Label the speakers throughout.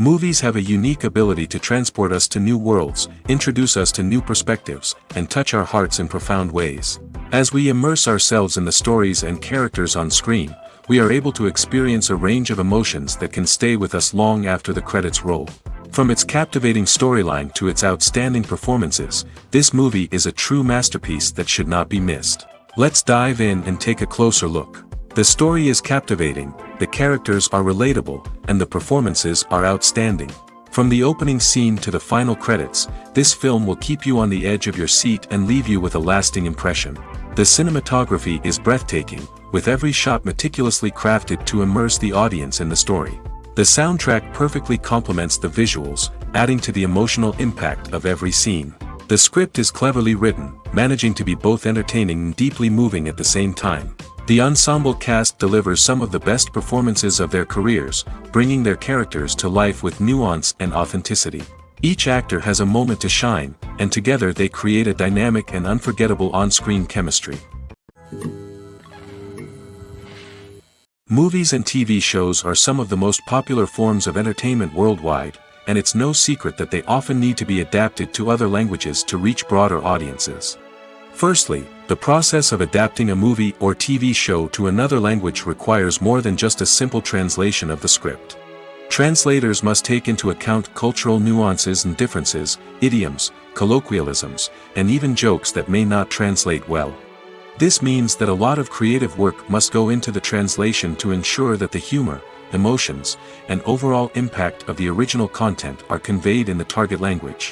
Speaker 1: Movies have a unique ability to transport us to new worlds, introduce us to new perspectives, and touch our hearts in profound ways. As we immerse ourselves in the stories and characters on screen, we are able to experience a range of emotions that can stay with us long after the credits roll. From its captivating storyline to its outstanding performances, this movie is a true masterpiece that should not be missed. Let's dive in and take a closer look. The story is captivating, the characters are relatable, and the performances are outstanding. From the opening scene to the final credits, this film will keep you on the edge of your seat and leave you with a lasting impression. The cinematography is breathtaking, with every shot meticulously crafted to immerse the audience in the story. The soundtrack perfectly complements the visuals, adding to the emotional impact of every scene. The script is cleverly written, managing to be both entertaining and deeply moving at the same time. The ensemble cast delivers some of the best performances of their careers, bringing their characters to life with nuance and authenticity. Each actor has a moment to shine, and together they create a dynamic and unforgettable on-screen chemistry. Movies and TV shows are some of the most popular forms of entertainment worldwide, and it's no secret that they often need to be adapted to other languages to reach broader audiences. Firstly, the process of adapting a movie or TV show to another language requires more than just a simple translation of the script. Translators must take into account cultural nuances and differences, idioms, colloquialisms, and even jokes that may not translate well. This means that a lot of creative work must go into the translation to ensure that the humor, emotions, and overall impact of the original content are conveyed in the target language.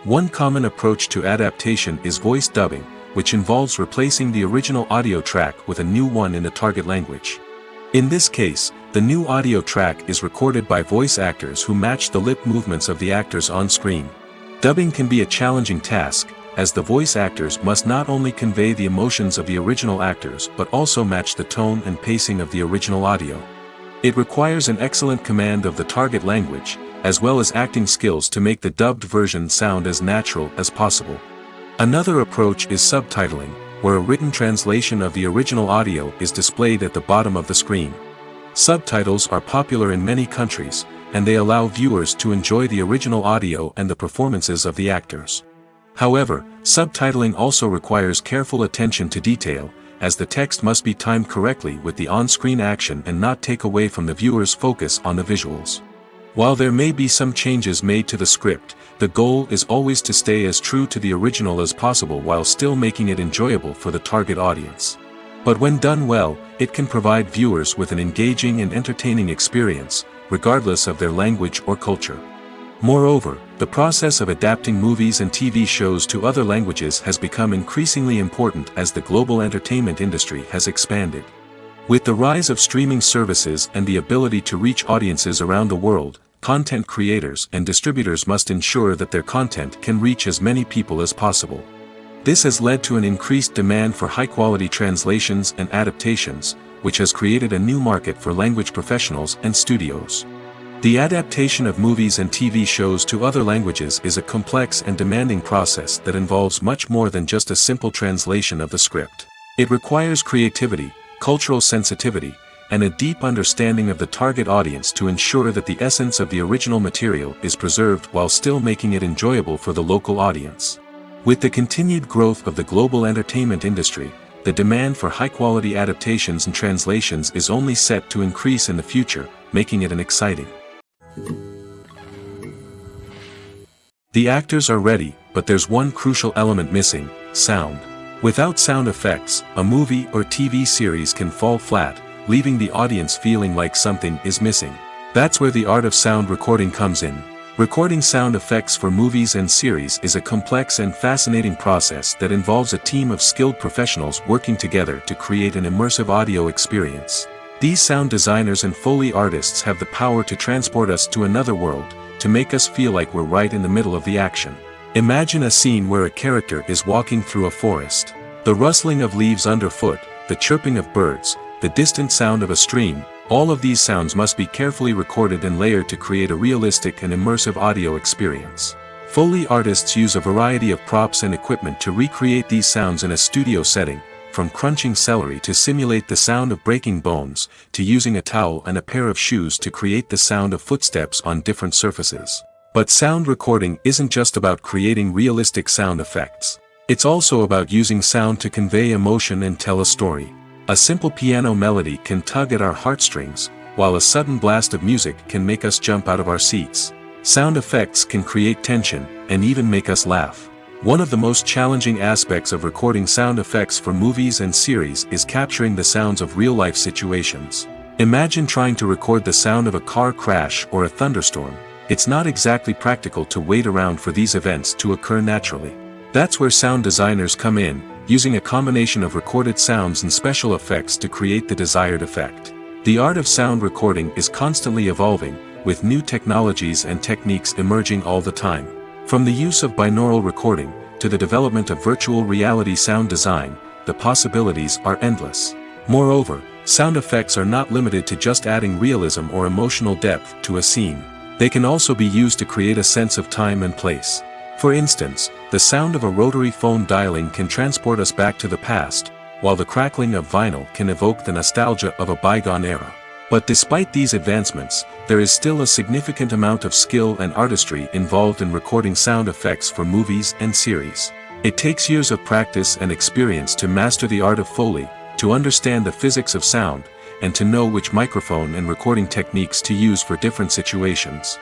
Speaker 1: One common approach to adaptation is voice dubbing, which involves replacing the original audio track with a new one in the target language. In this case, the new audio track is recorded by voice actors who match the lip movements of the actors on screen. Dubbing can be a challenging task, as the voice actors must not only convey the emotions of the original actors but also match the tone and pacing of the original audio. It requires an excellent command of the target language, as well as acting skills to make the dubbed version sound as natural as possible. Another approach is subtitling, where a written translation of the original audio is displayed at the bottom of the screen. Subtitles are popular in many countries, and they allow viewers to enjoy the original audio and the performances of the actors. However, subtitling also requires careful attention to detail, as the text must be timed correctly with the on-screen action and not take away from the viewer's focus on the visuals. While there may be some changes made to the script, the goal is always to stay as true to the original as possible while still making it enjoyable for the target audience. But when done well, it can provide viewers with an engaging and entertaining experience, regardless of their language or culture. Moreover, the process of adapting movies and TV shows to other languages has become increasingly important as the global entertainment industry has expanded. With the rise of streaming services and the ability to reach audiences around the world, content creators and distributors must ensure that their content can reach as many people as possible. This has led to an increased demand for high-quality translations and adaptations, which has created a new market for language professionals and studios. The adaptation of movies and TV shows to other languages is a complex and demanding process that involves much more than just a simple translation of the script. It requires creativity, cultural sensitivity, and a deep understanding of the target audience to ensure that the essence of the original material is preserved while still making it enjoyable for the local audience. With the continued growth of the global entertainment industry, the demand for high-quality adaptations and translations is only set to increase in the future, making it an exciting The actors are ready, but there's one crucial element missing: sound. Without sound effects, a movie or TV series can fall flat, leaving the audience feeling like something is missing. That's where the art of sound recording comes in. Recording sound effects for movies and series is a complex and fascinating process that involves a team of skilled professionals working together to create an immersive audio experience. These sound designers and Foley artists have the power to transport us to another world, to make us feel like we're right in the middle of the action. Imagine a scene where a character is walking through a forest. The rustling of leaves underfoot, the chirping of birds, the distant sound of a stream, all of these sounds must be carefully recorded and layered to create a realistic and immersive audio experience. Foley artists use a variety of props and equipment to recreate these sounds in a studio setting, from crunching celery to simulate the sound of breaking bones, to using a towel and a pair of shoes to create the sound of footsteps on different surfaces. But sound recording isn't just about creating realistic sound effects. It's also about using sound to convey emotion and tell a story. A simple piano melody can tug at our heartstrings, while a sudden blast of music can make us jump out of our seats. Sound effects can create tension, and even make us laugh. One of the most challenging aspects of recording sound effects for movies and series is capturing the sounds of real-life situations. Imagine trying to record the sound of a car crash or a thunderstorm. It's not exactly practical to wait around for these events to occur naturally. That's where sound designers come in, using a combination of recorded sounds and special effects to create the desired effect. The art of sound recording is constantly evolving, with new technologies and techniques emerging all the time. From the use of binaural recording, to the development of virtual reality sound design, the possibilities are endless. Moreover, sound effects are not limited to just adding realism or emotional depth to a scene. They can also be used to create a sense of time and place. For instance, the sound of a rotary phone dialing can transport us back to the past, while the crackling of vinyl can evoke the nostalgia of a bygone era. But despite these advancements, there is still a significant amount of skill and artistry involved in recording sound effects for movies and series. It takes years of practice and experience to master the art of Foley, to understand the physics of sound, and to know which microphone and recording techniques to use for different situations.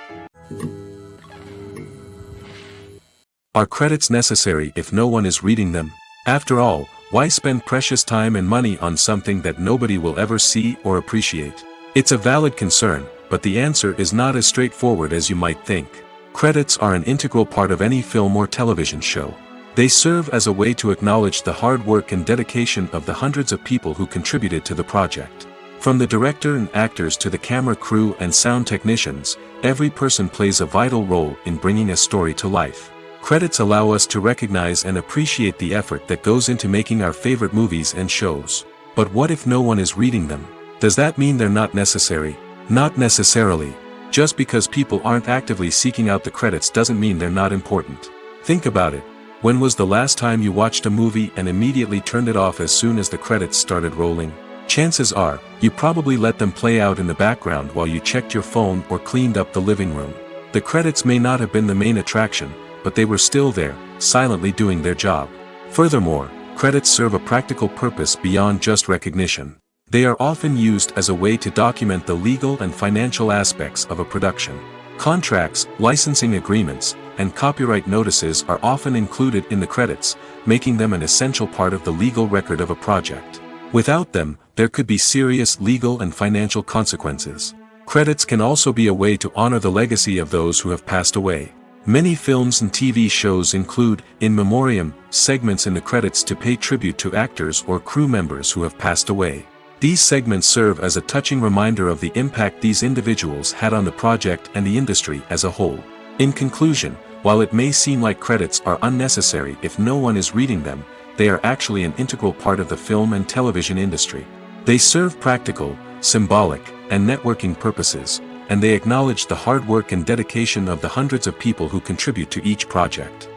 Speaker 1: Are credits necessary if no one is reading them? After all, why spend precious time and money on something that nobody will ever see or appreciate? It's a valid concern, but the answer is not as straightforward as you might think. Credits are an integral part of any film or television show. They serve as a way to acknowledge the hard work and dedication of the hundreds of people who contributed to the project. From the director and actors to the camera crew and sound technicians, every person plays a vital role in bringing a story to life. Credits allow us to recognize and appreciate the effort that goes into making our favorite movies and shows. But what if no one is reading them? Does that mean they're not necessary? Not necessarily. Just because people aren't actively seeking out the credits doesn't mean they're not important. Think about it. When was the last time you watched a movie and immediately turned it off as soon as the credits started rolling? Chances are, you probably let them play out in the background while you checked your phone or cleaned up the living room. The credits may not have been the main attraction, but they were still there, silently doing their job. Furthermore, credits serve a practical purpose beyond just recognition. They are often used as a way to document the legal and financial aspects of a production. Contracts, licensing agreements, and copyright notices are often included in the credits, making them an essential part of the legal record of a project. Without them, there could be serious legal and financial consequences. Credits can also be a way to honor the legacy of those who have passed away. Many films and TV shows include, in memoriam, segments in the credits to pay tribute to actors or crew members who have passed away. These segments serve as a touching reminder of the impact these individuals had on the project and the industry as a whole. In conclusion, while it may seem like credits are unnecessary if no one is reading them, they are actually an integral part of the film and television industry. They serve practical, symbolic, and networking purposes, and they acknowledge the hard work and dedication of the hundreds of people who contribute to each project.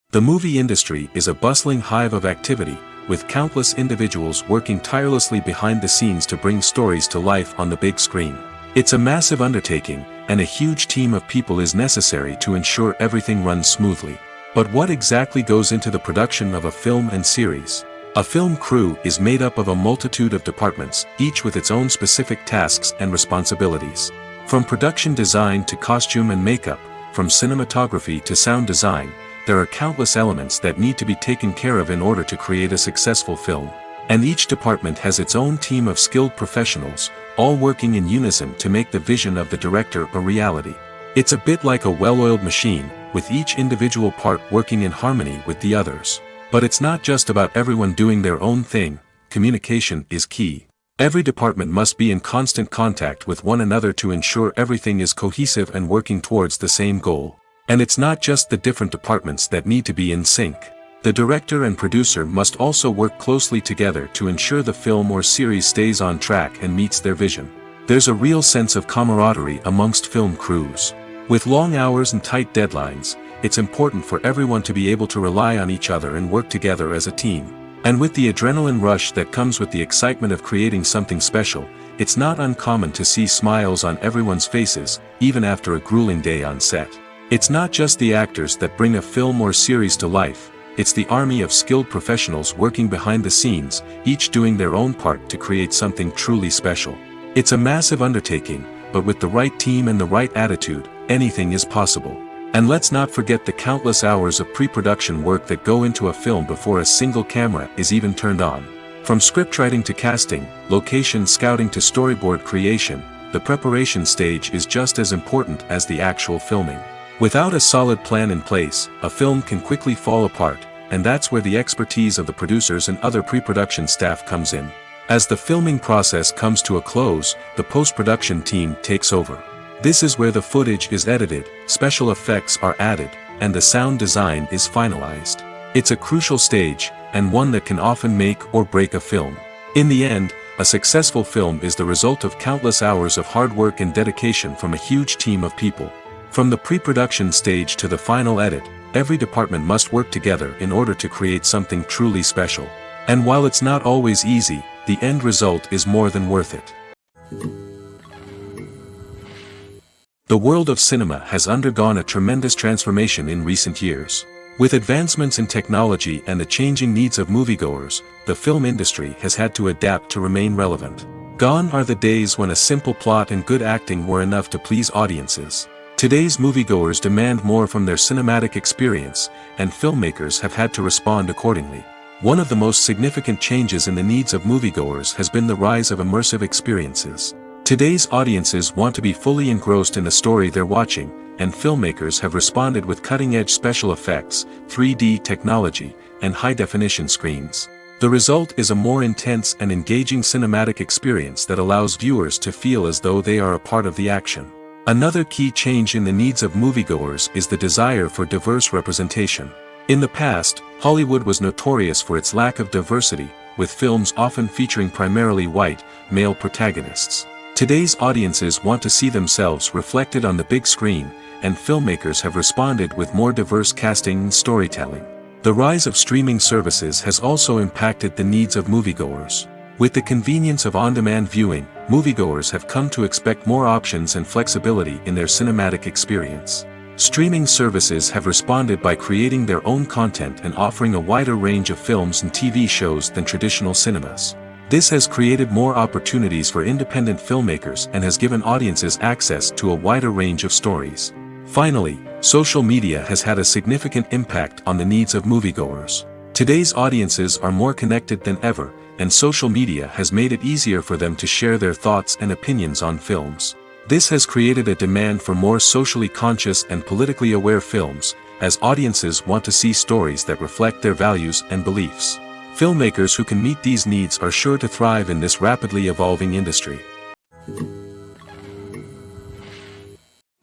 Speaker 1: The movie industry is a bustling hive of activity, with countless individuals working tirelessly behind the scenes to bring stories to life on the big screen. It's a massive undertaking, and a huge team of people is necessary to ensure everything runs smoothly. But what exactly goes into the production of a film and series? A film crew is made up of a multitude of departments, each with its own specific tasks and responsibilities. From production design to costume and makeup, from cinematography to sound design, there are countless elements that need to be taken care of in order to create a successful film. And each department has its own team of skilled professionals, all working in unison to make the vision of the director a reality. It's a bit like a well-oiled machine, with each individual part working in harmony with the others. But it's not just about everyone doing their own thing. Communication is key. Every department must be in constant contact with one another to ensure everything is cohesive and working towards the same goal. And it's not just the different departments that need to be in sync. The director and producer must also work closely together to ensure the film or series stays on track and meets their vision. There's a real sense of camaraderie amongst film crews. With long hours and tight deadlines, it's important for everyone to be able to rely on each other and work together as a team. And with the adrenaline rush that comes with the excitement of creating something special, it's not uncommon to see smiles on everyone's faces, even after a grueling day on set. It's not just the actors that bring a film or series to life. It's the army of skilled professionals working behind the scenes, each doing their own part to create something truly special. It's a massive undertaking, but with the right team and the right attitude, anything is possible. And let's not forget the countless hours of pre-production work that go into a film before a single camera is even turned on. From scriptwriting to casting, location scouting to storyboard creation, the preparation stage is just as important as the actual filming. Without a solid plan in place, a film can quickly fall apart, and that's where the expertise of the producers and other pre-production staff comes in. As the filming process comes to a close, the post-production team takes over. This is where the footage is edited, special effects are added, and the sound design is finalized. It's a crucial stage, and one that can often make or break a film. In the end, a successful film is the result of countless hours of hard work and dedication from a huge team of people. From the pre-production stage to the final edit, every department must work together in order to create something truly special. And while it's not always easy, the end result is more than worth it. The world of cinema has undergone a tremendous transformation in recent years. With advancements in technology and the changing needs of moviegoers, the film industry has had to adapt to remain relevant. Gone are the days when a simple plot and good acting were enough to please audiences. Today's moviegoers demand more from their cinematic experience, and filmmakers have had to respond accordingly. One of the most significant changes in the needs of moviegoers has been the rise of immersive experiences. Today's audiences want to be fully engrossed in the story they're watching, and filmmakers have responded with cutting-edge special effects, 3D technology, and high-definition screens. The result is a more intense and engaging cinematic experience that allows viewers to feel as though they are a part of the action. Another key change in the needs of moviegoers is the desire for diverse representation. In the past, Hollywood was notorious for its lack of diversity, with films often featuring primarily white, male protagonists. Today's audiences want to see themselves reflected on the big screen, and filmmakers have responded with more diverse casting and storytelling. The rise of streaming services has also impacted the needs of moviegoers. With the convenience of on-demand viewing, moviegoers have come to expect more options and flexibility in their cinematic experience. Streaming services have responded by creating their own content and offering a wider range of films and TV shows than traditional cinemas. This has created more opportunities for independent filmmakers and has given audiences access to a wider range of stories. Finally, social media has had a significant impact on the needs of moviegoers. Today's audiences are more connected than ever, and social media has made it easier for them to share their thoughts and opinions on films. This has created a demand for more socially conscious and politically aware films, as audiences want to see stories that reflect their values and beliefs. Filmmakers who can meet these needs are sure to thrive in this rapidly evolving industry.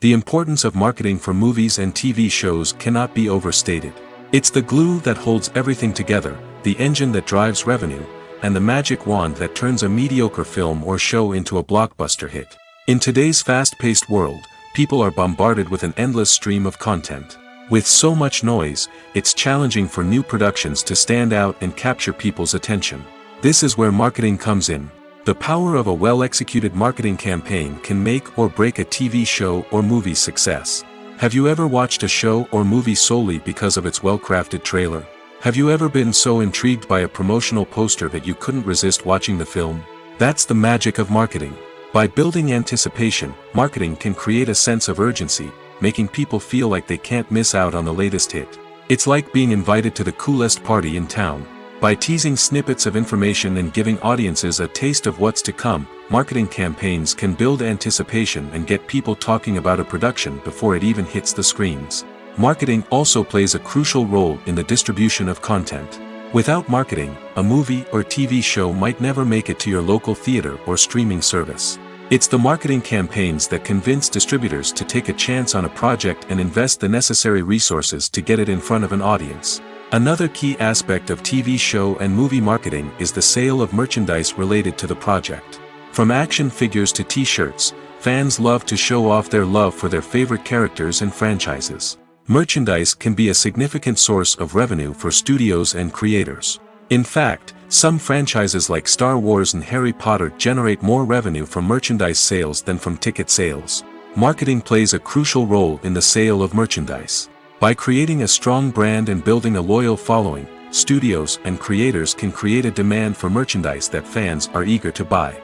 Speaker 1: The importance of marketing for movies and TV shows cannot be overstated. It's the glue that holds everything together, the engine that drives revenue, and the magic wand that turns a mediocre film or show into a blockbuster hit. In today's fast-paced world, people are bombarded with an endless stream of content. With so much noise, it's challenging for new productions to stand out and capture people's attention. This is where marketing comes in. The power of a well-executed marketing campaign can make or break a TV show or movie's success. Have you ever watched a show or movie solely because of its well-crafted trailer? Have you ever been so intrigued by a promotional poster that you couldn't resist watching the film? That's the magic of marketing. By building anticipation, marketing can create a sense of urgency, making people feel like they can't miss out on the latest hit. It's like being invited to the coolest party in town. By teasing snippets of information and giving audiences a taste of what's to come, marketing campaigns can build anticipation and get people talking about a production before it even hits the screens. Marketing also plays a crucial role in the distribution of content. Without marketing, a movie or TV show might never make it to your local theater or streaming service. It's the marketing campaigns that convince distributors to take a chance on a project and invest the necessary resources to get it in front of an audience. Another key aspect of TV show and movie marketing is the sale of merchandise related to the project. From action figures to t-shirts, fans love to show off their love for their favorite characters and franchises. Merchandise can be a significant source of revenue for studios and creators. In fact, some franchises like Star Wars and Harry Potter generate more revenue from merchandise sales than from ticket sales. Marketing plays a crucial role in the sale of merchandise. By creating a strong brand and building a loyal following, studios and creators can create a demand for merchandise that fans are eager to buy.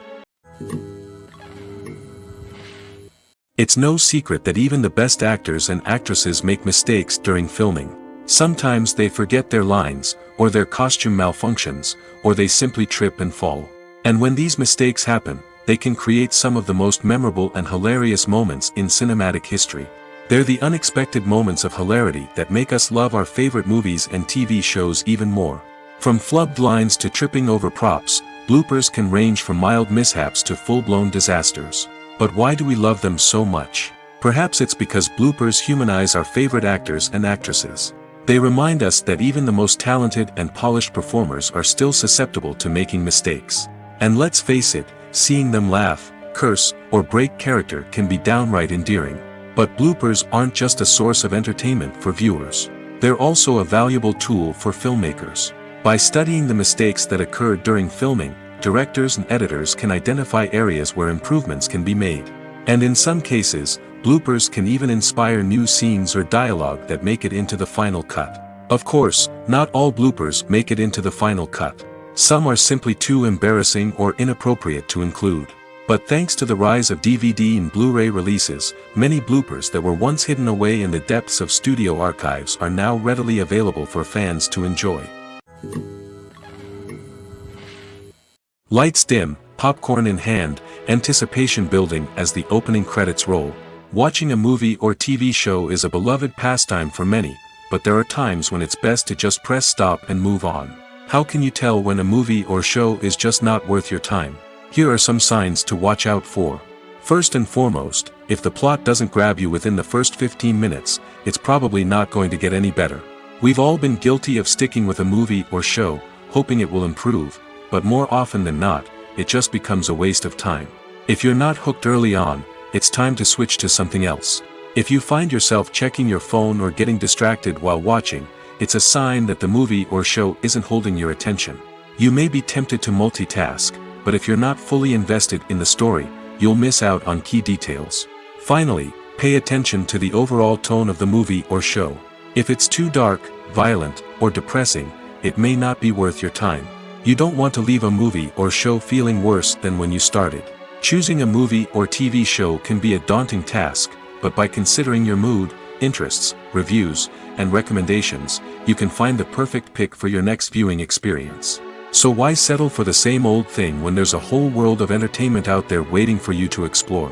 Speaker 1: It's no secret that even the best actors and actresses make mistakes during filming. Sometimes they forget their lines, or their costume malfunctions, or they simply trip and fall. And when these mistakes happen, they can create some of the most memorable and hilarious moments in cinematic history. They're the unexpected moments of hilarity that make us love our favorite movies and TV shows even more. From flubbed lines to tripping over props, bloopers can range from mild mishaps to full-blown disasters. But why do we love them so much? Perhaps it's because bloopers humanize our favorite actors and actresses. They remind us that even the most talented and polished performers are still susceptible to making mistakes. And let's face it, seeing them laugh, curse, or break character can be downright endearing. But bloopers aren't just a source of entertainment for viewers. They're also a valuable tool for filmmakers. By studying the mistakes that occurred during filming, directors and editors can identify areas where improvements can be made. And in some cases, bloopers can even inspire new scenes or dialogue that make it into the final cut. Of course, not all bloopers make it into the final cut. Some are simply too embarrassing or inappropriate to include. But thanks to the rise of DVD and Blu-ray releases, many bloopers that were once hidden away in the depths of studio archives are now readily available for fans to enjoy. Lights dim, popcorn in hand, anticipation building as the opening credits roll. Watching a movie or TV show is a beloved pastime for many, but there are times when it's best to just press stop and move on. How can you tell when a movie or show is just not worth your time? Here are some signs to watch out for. First and foremost, if the plot doesn't grab you within the first 15 minutes, it's probably not going to get any better. We've all been guilty of sticking with a movie or show, hoping it will improve, but more often than not, it just becomes a waste of time. If you're not hooked early on, it's time to switch to something else. If you find yourself checking your phone or getting distracted while watching, it's a sign that the movie or show isn't holding your attention. You may be tempted to multitask, but if you're not fully invested in the story, you'll miss out on key details. Finally, pay attention to the overall tone of the movie or show. If it's too dark, violent, or depressing, it may not be worth your time. You don't want to leave a movie or show feeling worse than when you started. Choosing a movie or TV show can be a daunting task, but by considering your mood, interests, reviews, and recommendations, you can find the perfect pick for your next viewing experience. So why settle for the same old thing when there's a whole world of entertainment out there waiting for you to explore?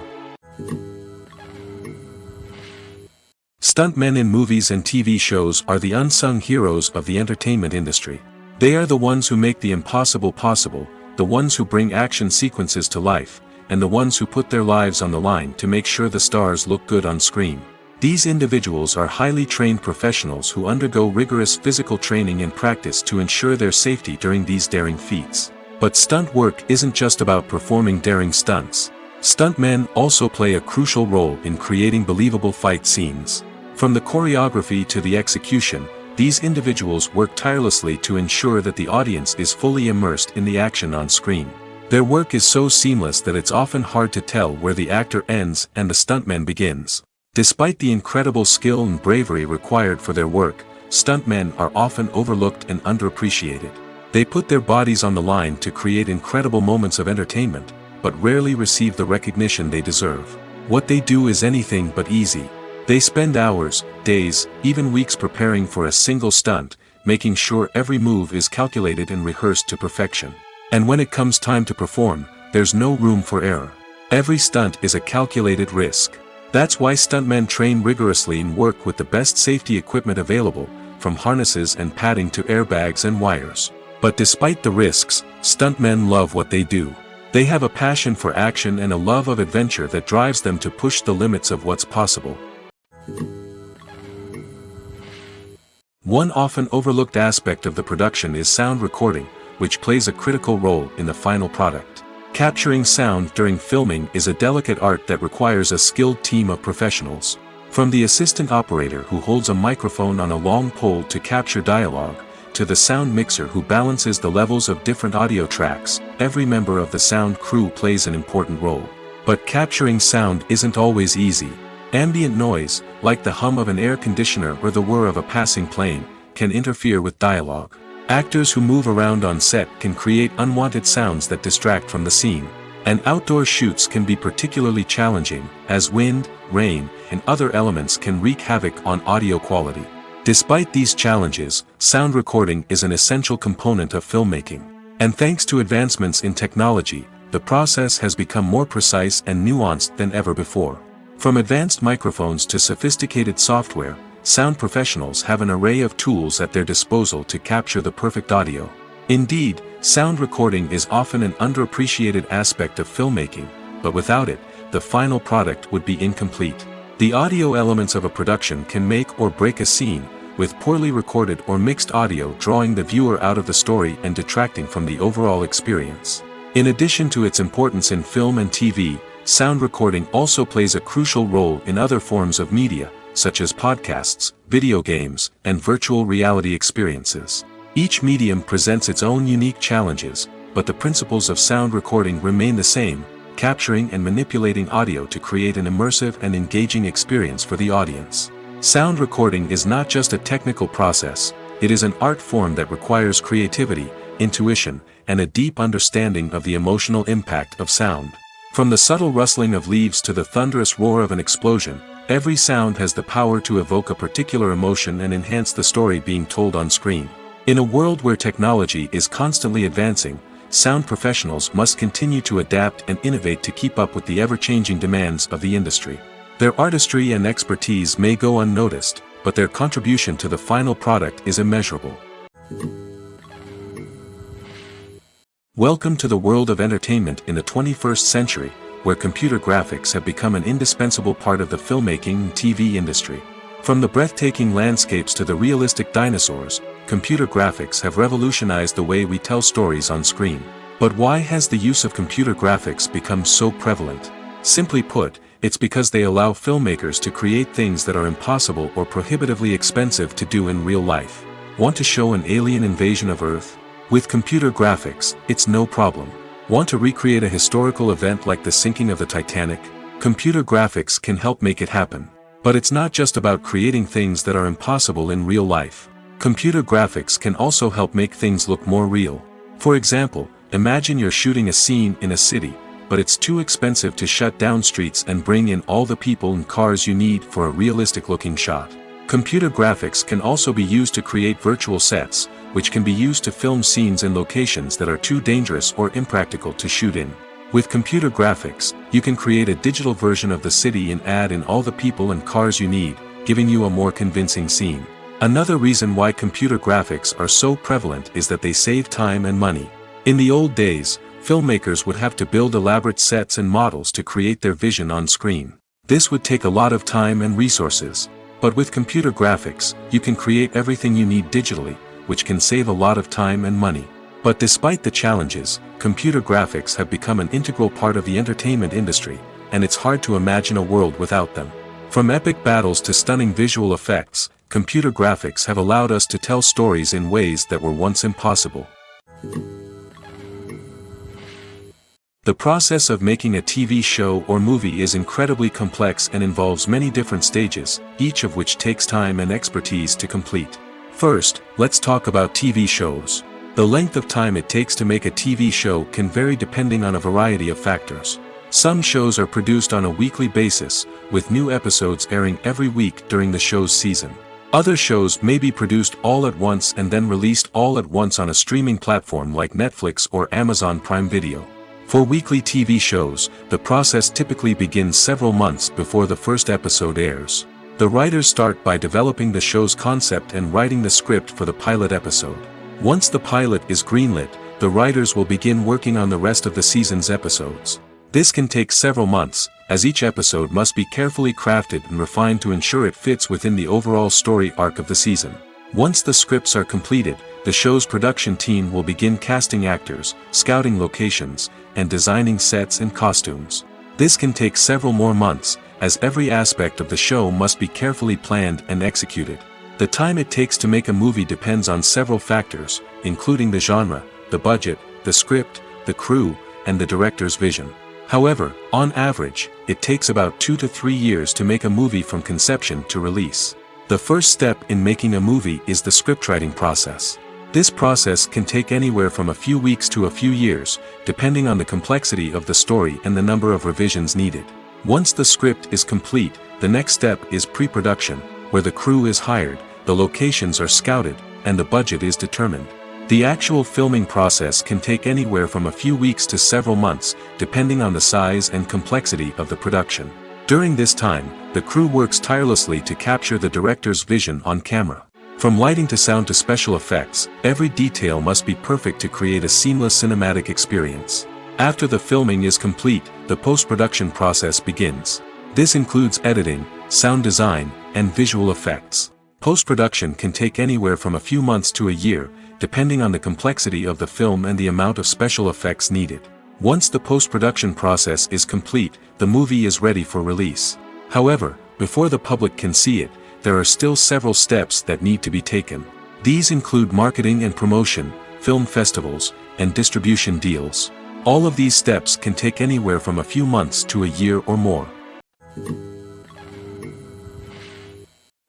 Speaker 1: Stuntmen in movies and TV shows are the unsung heroes of the entertainment industry. They are the ones who make the impossible possible, the ones who bring action sequences to life, and the ones who put their lives on the line to make sure the stars look good on screen. These individuals are highly trained professionals who undergo rigorous physical training and practice to ensure their safety during these daring feats. But stunt work isn't just about performing daring stunts. Stuntmen also play a crucial role in creating believable fight scenes. From the choreography to the execution, these individuals work tirelessly to ensure that the audience is fully immersed in the action on screen. Their work is so seamless that it's often hard to tell where the actor ends and the stuntman begins. Despite the incredible skill and bravery required for their work, stuntmen are often overlooked and underappreciated. They put their bodies on the line to create incredible moments of entertainment, but rarely receive the recognition they deserve. What they do is anything but easy. They spend hours, days, even weeks preparing for a single stunt, making sure every move is calculated and rehearsed to perfection. And when it comes time to perform, there's no room for error. Every stunt is a calculated risk. That's why stuntmen train rigorously and work with the best safety equipment available, from harnesses and padding to airbags and wires. But despite the risks, stuntmen love what they do. They have a passion for action and a love of adventure that drives them to push the limits of what's possible. One often overlooked aspect of the production is sound recording, which plays a critical role in the final product. Capturing sound during filming is a delicate art that requires a skilled team of professionals. From the assistant operator who holds a microphone on a long pole to capture dialogue, to the sound mixer who balances the levels of different audio tracks, every member of the sound crew plays an important role. But capturing sound isn't always easy. Ambient noise, like the hum of an air conditioner or the whir of a passing plane, can interfere with dialogue. Actors who move around on set can create unwanted sounds that distract from the scene. And outdoor shoots can be particularly challenging, as wind, rain, and other elements can wreak havoc on audio quality. Despite these challenges, sound recording is an essential component of filmmaking. And thanks to advancements in technology, the process has become more precise and nuanced than ever before. From advanced microphones to sophisticated software, sound professionals have an array of tools at their disposal to capture the perfect audio. Indeed, sound recording is often an underappreciated aspect of filmmaking, but without it, the final product would be incomplete. The audio elements of a production can make or break a scene, with poorly recorded or mixed audio drawing the viewer out of the story and detracting from the overall experience. In addition to its importance in film and TV, sound recording also plays a crucial role in other forms of media, such as podcasts, video games, and virtual reality experiences. Each medium presents its own unique challenges, but the principles of sound recording remain the same, capturing and manipulating audio to create an immersive and engaging experience for the audience. Sound recording is not just a technical process, it is an art form that requires creativity, intuition, and a deep understanding of the emotional impact of sound. From the subtle rustling of leaves to the thunderous roar of an explosion, every sound has the power to evoke a particular emotion and enhance the story being told on screen. In a world where technology is constantly advancing, sound professionals must continue to adapt and innovate to keep up with the ever-changing demands of the industry. Their artistry and expertise may go unnoticed, but their contribution to the final product is immeasurable. Welcome to the world of entertainment in the 21st century, where computer graphics have become an indispensable part of the filmmaking and TV industry. From the breathtaking landscapes to the realistic dinosaurs, computer graphics have revolutionized the way we tell stories on screen. But why has the use of computer graphics become so prevalent? Simply put, it's because they allow filmmakers to create things that are impossible or prohibitively expensive to do in real life. Want to show an alien invasion of Earth? With computer graphics, it's no problem. Want to recreate a historical event like the sinking of the Titanic? Computer graphics can help make it happen. But it's not just about creating things that are impossible in real life. Computer graphics can also help make things look more real. For example, imagine you're shooting a scene in a city, but it's too expensive to shut down streets and bring in all the people and cars you need for a realistic-looking shot. Computer graphics can also be used to create virtual sets, which can be used to film scenes in locations that are too dangerous or impractical to shoot in. With computer graphics, you can create a digital version of the city and add in all the people and cars you need, giving you a more convincing scene. Another reason why computer graphics are so prevalent is that they save time and money. In the old days, filmmakers would have to build elaborate sets and models to create their vision on screen. This would take a lot of time and resources. But with computer graphics, you can create everything you need digitally, which can save a lot of time and money. But despite the challenges, computer graphics have become an integral part of the entertainment industry, and it's hard to imagine a world without them. From epic battles to stunning visual effects, computer graphics have allowed us to tell stories in ways that were once impossible. The process of making a TV show or movie is incredibly complex and involves many different stages, each of which takes time and expertise to complete. First, let's talk about TV shows. The length of time it takes to make a TV show can vary depending on a variety of factors. Some shows are produced on a weekly basis, with new episodes airing every week during the show's season. Other shows may be produced all at once and then released all at once on a streaming platform like Netflix or Amazon Prime Video. For weekly TV shows, the process typically begins several months before the first episode airs. The writers start by developing the show's concept and writing the script for the pilot episode. Once the pilot is greenlit, the writers will begin working on the rest of the season's episodes. This can take several months, as each episode must be carefully crafted and refined to ensure it fits within the overall story arc of the season. Once the scripts are completed, the show's production team will begin casting actors, scouting locations, and designing sets and costumes. This can take several more months, as every aspect of the show must be carefully planned and executed. The time it takes to make a movie depends on several factors, including the genre, the budget, the script, the crew, and the director's vision. However, on average, it takes about 2 to 3 years to make a movie from conception to release. The first step in making a movie is the scriptwriting process. This process can take anywhere from a few weeks to a few years, depending on the complexity of the story and the number of revisions needed. Once the script is complete, the next step is pre-production, where the crew is hired, the locations are scouted, and the budget is determined. The actual filming process can take anywhere from a few weeks to several months, depending on the size and complexity of the production. During this time, the crew works tirelessly to capture the director's vision on camera. From lighting to sound to special effects, every detail must be perfect to create a seamless cinematic experience. After the filming is complete, the post-production process begins. This includes editing, sound design, and visual effects. Post-production can take anywhere from a few months to a year, depending on the complexity of the film and the amount of special effects needed. Once the post-production process is complete, the movie is ready for release. However, before the public can see it, there are still several steps that need to be taken. These include marketing and promotion, film festivals, and distribution deals. All of these steps can take anywhere from a few months to a year or more.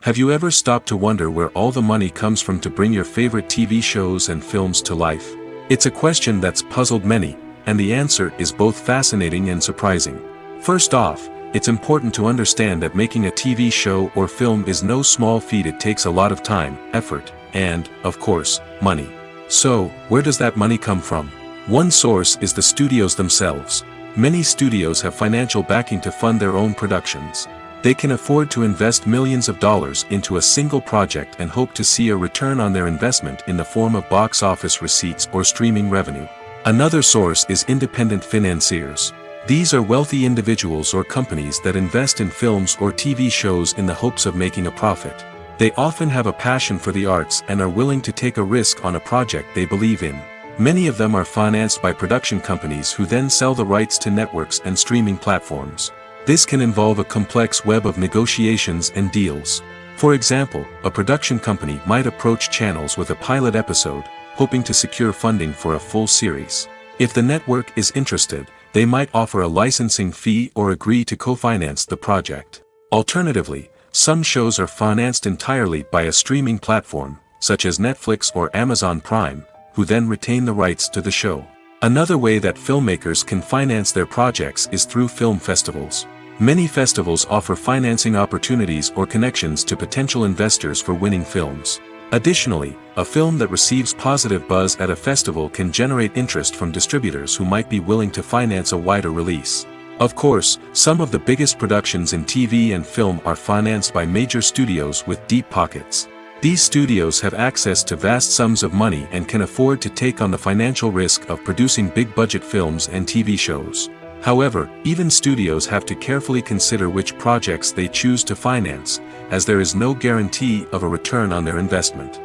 Speaker 1: Have you ever stopped to wonder where all the money comes from to bring your favorite TV shows and films to life? It's a question that's puzzled many, and the answer is both fascinating and surprising. First off, it's important to understand that making a TV show or film is no small feat. It takes a lot of time, effort, and, of course, money. So, where does that money come from? One source is the studios themselves. Many studios have financial backing to fund their own productions. They can afford to invest millions of dollars into a single project and hope to see a return on their investment in the form of box office receipts or streaming revenue. Another source is independent financiers. These are wealthy individuals or companies that invest in films or TV shows in the hopes of making a profit. They often have a passion for the arts and are willing to take a risk on a project they believe in. Many of them are financed by production companies who then sell the rights to networks and streaming platforms. This can involve a complex web of negotiations and deals. For example, a production company might approach channels with a pilot episode, hoping to secure funding for a full series. If the network is interested, they might offer a licensing fee or agree to co-finance the project. Alternatively, some shows are financed entirely by a streaming platform, such as Netflix or Amazon Prime, who then retain the rights to the show. Another way that filmmakers can finance their projects is through film festivals. Many festivals offer financing opportunities or connections to potential investors for winning films. Additionally, a film that receives positive buzz at a festival can generate interest from distributors who might be willing to finance a wider release. Of course, some of the biggest productions in TV and film are financed by major studios with deep pockets. These studios have access to vast sums of money and can afford to take on the financial risk of producing big-budget films and TV shows. However, even studios have to carefully consider which projects they choose to finance, as there is no guarantee of a return on their investment.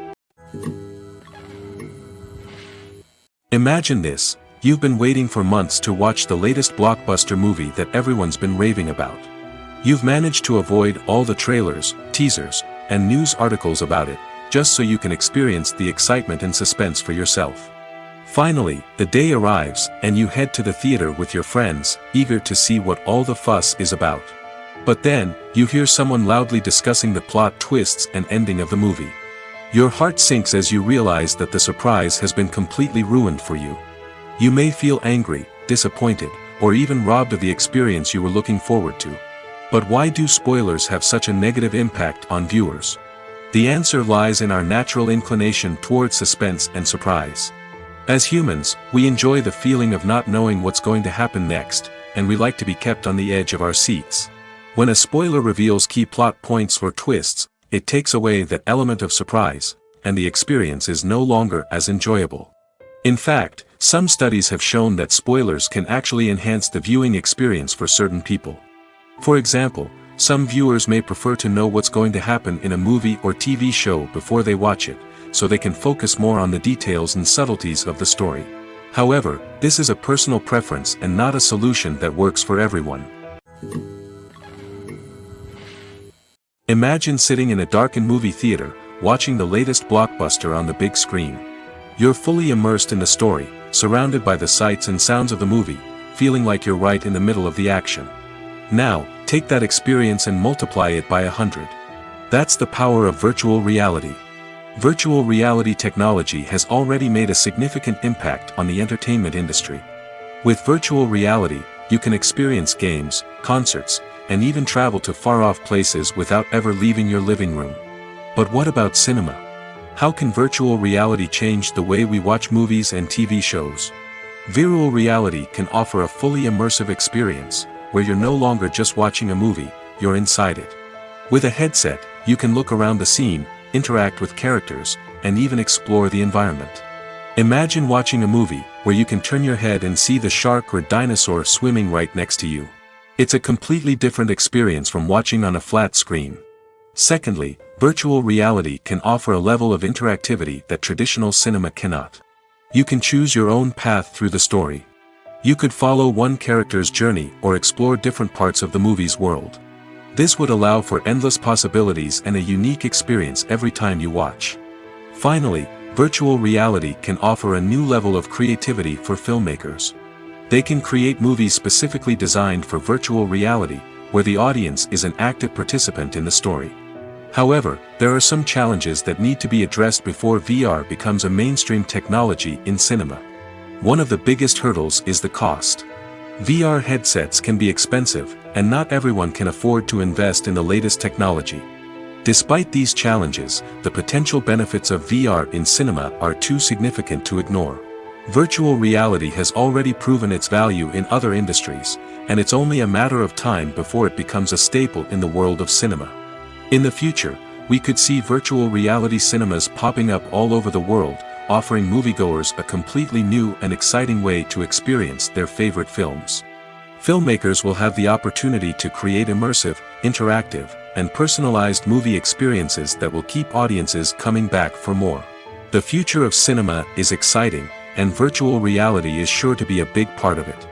Speaker 1: Imagine this: you've been waiting for months to watch the latest blockbuster movie that everyone's been raving about. You've managed to avoid all the trailers, teasers, and news articles about it, just so you can experience the excitement and suspense for yourself. Finally, the day arrives, and you head to the theater with your friends, eager to see what all the fuss is about. But then, you hear someone loudly discussing the plot twists and ending of the movie. Your heart sinks as you realize that the surprise has been completely ruined for you. You may feel angry, disappointed, or even robbed of the experience you were looking forward to. But why do spoilers have such a negative impact on viewers? The answer lies in our natural inclination toward suspense and surprise. As humans, we enjoy the feeling of not knowing what's going to happen next, and we like to be kept on the edge of our seats. When a spoiler reveals key plot points or twists, it takes away that element of surprise, and the experience is no longer as enjoyable. In fact, some studies have shown that spoilers can actually enhance the viewing experience for certain people. For example, some viewers may prefer to know what's going to happen in a movie or TV show before they watch it, so they can focus more on the details and subtleties of the story. However, this is a personal preference and not a solution that works for everyone. Imagine sitting in a darkened movie theater, watching the latest blockbuster on the big screen. You're fully immersed in the story, surrounded by the sights and sounds of the movie, feeling like you're right in the middle of the action. Now, take that experience and multiply it by 100. That's the power of virtual reality. Virtual reality technology has already made a significant impact on the entertainment industry. With virtual reality, you can experience games, concerts, and even travel to far-off places without ever leaving your living room. But what about cinema? How can virtual reality change the way we watch movies and TV shows? Virtual reality can offer a fully immersive experience, where you're no longer just watching a movie, you're inside it. With a headset, you can look around the scene, interact with characters, and even explore the environment. Imagine watching a movie, where you can turn your head and see the shark or dinosaur swimming right next to you. It's a completely different experience from watching on a flat screen. Secondly, virtual reality can offer a level of interactivity that traditional cinema cannot. You can choose your own path through the story. You could follow one character's journey or explore different parts of the movie's world. This would allow for endless possibilities and a unique experience every time you watch. Finally, virtual reality can offer a new level of creativity for filmmakers. They can create movies specifically designed for virtual reality, where the audience is an active participant in the story. However, there are some challenges that need to be addressed before VR becomes a mainstream technology in cinema. One of the biggest hurdles is the cost. VR headsets can be expensive, and not everyone can afford to invest in the latest technology. Despite these challenges, the potential benefits of VR in cinema are too significant to ignore. Virtual reality has already proven its value in other industries, and it's only a matter of time before it becomes a staple in the world of cinema. In the future, we could see virtual reality cinemas popping up all over the world, offering moviegoers a completely new and exciting way to experience their favorite films. Filmmakers will have the opportunity to create immersive, interactive, and personalized movie experiences that will keep audiences coming back for more. The future of cinema is exciting, and virtual reality is sure to be a big part of it.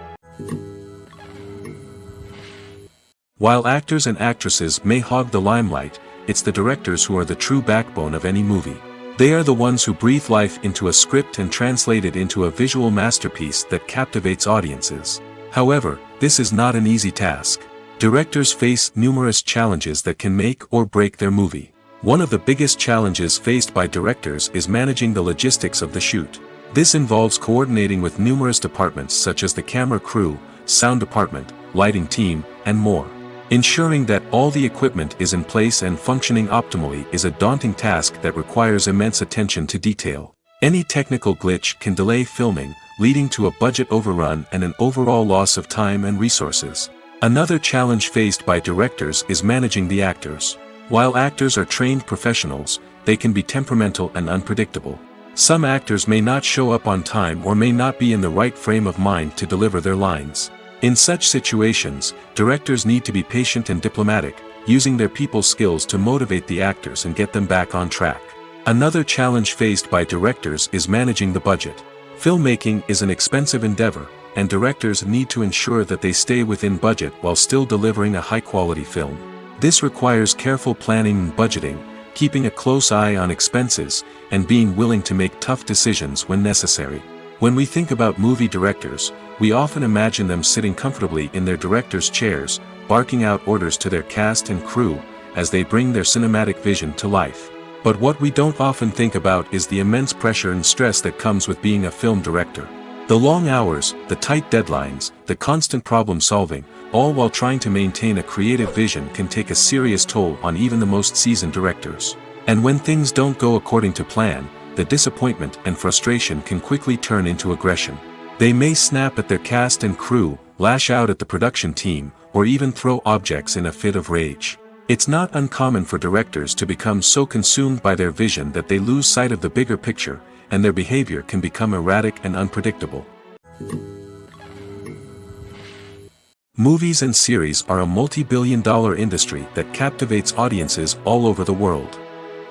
Speaker 1: While actors and actresses may hog the limelight, it's the directors who are the true backbone of any movie. They are the ones who breathe life into a script and translate it into a visual masterpiece that captivates audiences. However, this is not an easy task. Directors face numerous challenges that can make or break their movie. One of the biggest challenges faced by directors is managing the logistics of the shoot. This involves coordinating with numerous departments such as the camera crew, sound department, lighting team, and more. Ensuring that all the equipment is in place and functioning optimally is a daunting task that requires immense attention to detail. Any technical glitch can delay filming, leading to a budget overrun and an overall loss of time and resources. Another challenge faced by directors is managing the actors. While actors are trained professionals, they can be temperamental and unpredictable. Some actors may not show up on time or may not be in the right frame of mind to deliver their lines. In such situations, directors need to be patient and diplomatic, using their people skills to motivate the actors and get them back on track. Another challenge faced by directors is managing the budget. Filmmaking is an expensive endeavor, and directors need to ensure that they stay within budget while still delivering a high-quality film. This requires careful planning and budgeting, keeping a close eye on expenses, and being willing to make tough decisions when necessary. When we think about movie directors, we often imagine them sitting comfortably in their director's chairs, barking out orders to their cast and crew, as they bring their cinematic vision to life. But what we don't often think about is the immense pressure and stress that comes with being a film director. The long hours, the tight deadlines, the constant problem solving, all while trying to maintain a creative vision can take a serious toll on even the most seasoned directors. And when things don't go according to plan, the disappointment and frustration can quickly turn into aggression. They may snap at their cast and crew, lash out at the production team, or even throw objects in a fit of rage. It's not uncommon for directors to become so consumed by their vision that they lose sight of the bigger picture, and their behavior can become erratic and unpredictable. Movies and series are a multi-billion-dollar industry that captivates audiences all over the world.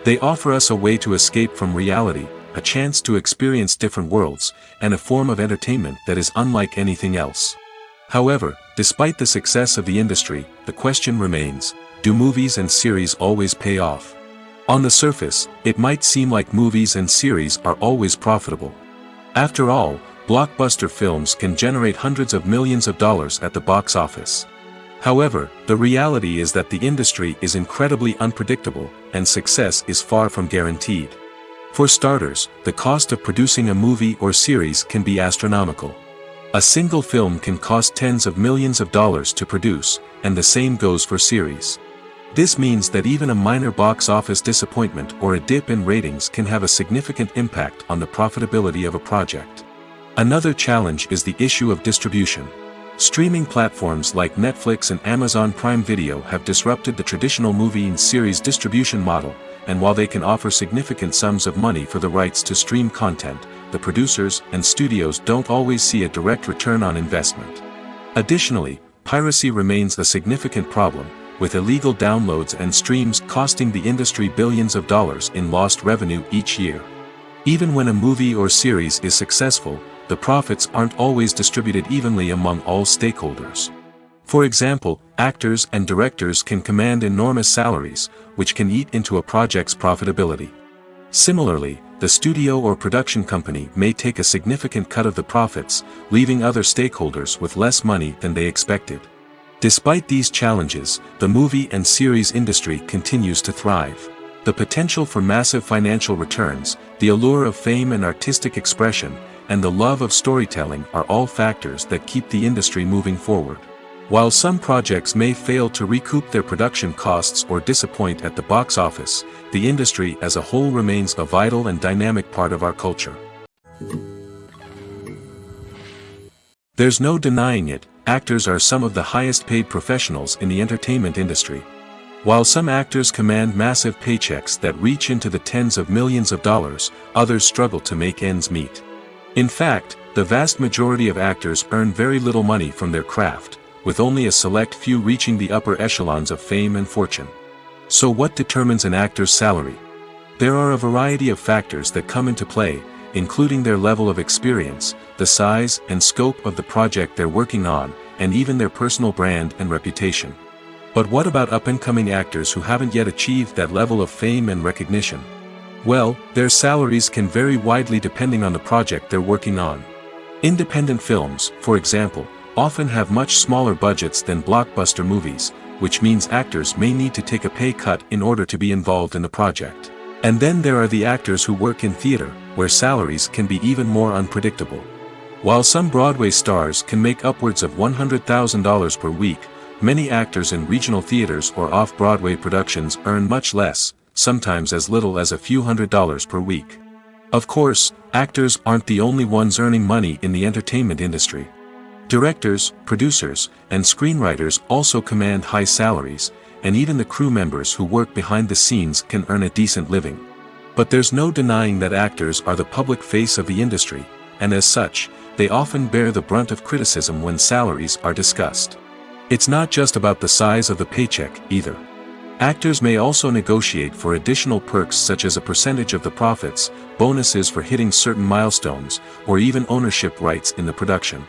Speaker 1: They offer us a way to escape from reality, a chance to experience different worlds, and a form of entertainment that is unlike anything else. However, despite the success of the industry, the question remains, do movies and series always pay off? On the surface, it might seem like movies and series are always profitable. After all, blockbuster films can generate hundreds of millions of dollars at the box office. However, the reality is that the industry is incredibly unpredictable, and success is far from guaranteed. For starters, the cost of producing a movie or series can be astronomical. A single film can cost tens of millions of dollars to produce, and the same goes for series. This means that even a minor box office disappointment or a dip in ratings can have a significant impact on the profitability of a project. Another challenge is the issue of distribution. Streaming platforms like Netflix and Amazon Prime Video have disrupted the traditional movie and series distribution model, and while they can offer significant sums of money for the rights to stream content, the producers and studios don't always see a direct return on investment. Additionally, piracy remains a significant problem, with illegal downloads and streams costing the industry billions of dollars in lost revenue each year. Even when a movie or series is successful, the profits aren't always distributed evenly among all stakeholders. For example, actors and directors can command enormous salaries, which can eat into a project's profitability. Similarly, the studio or production company may take a significant cut of the profits, leaving other stakeholders with less money than they expected. Despite these challenges, the movie and series industry continues to thrive. The potential for massive financial returns, the allure of fame and artistic expression, and the love of storytelling are all factors that keep the industry moving forward. While some projects may fail to recoup their production costs or disappoint at the box office, the industry as a whole remains a vital and dynamic part of our culture. There's no denying it, actors are some of the highest paid professionals in the entertainment industry. While some actors command massive paychecks that reach into the tens of millions of dollars, others struggle to make ends meet. In fact, the vast majority of actors earn very little money from their craft, with only a select few reaching the upper echelons of fame and fortune. So what determines an actor's salary? There are a variety of factors that come into play, including their level of experience, the size and scope of the project they're working on, and even their personal brand and reputation. But what about up-and-coming actors who haven't yet achieved that level of fame and recognition? Well, their salaries can vary widely depending on the project they're working on. Independent films, for example, often have much smaller budgets than blockbuster movies, which means actors may need to take a pay cut in order to be involved in the project. And then there are the actors who work in theater, where salaries can be even more unpredictable. While some Broadway stars can make upwards of $100,000 per week, many actors in regional theaters or off-Broadway productions earn much less, sometimes as little as a few $100s per week. Of course, actors aren't the only ones earning money in the entertainment industry. Directors, producers, and screenwriters also command high salaries, and even the crew members who work behind the scenes can earn a decent living. But there's no denying that actors are the public face of the industry, and as such, they often bear the brunt of criticism when salaries are discussed. It's not just about the size of the paycheck, either. Actors may also negotiate for additional perks such as a percentage of the profits, bonuses for hitting certain milestones, or even ownership rights in the production.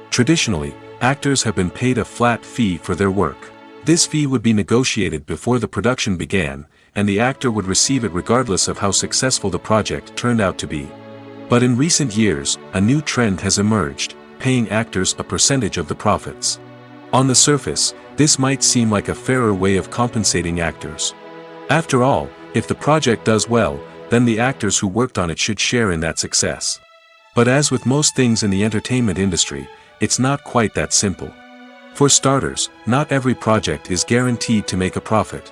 Speaker 1: Traditionally, actors have been paid a flat fee for their work. This fee would be negotiated before the production began, and the actor would receive it regardless of how successful the project turned out to be. But in recent years, a new trend has emerged, paying actors a percentage of the profits. On the surface, this might seem like a fairer way of compensating actors. After all, If the project does well, then the actors who worked on it should share in that success. But as with most things in the entertainment industry, it's not quite that simple. For starters, not every project is guaranteed to make a profit.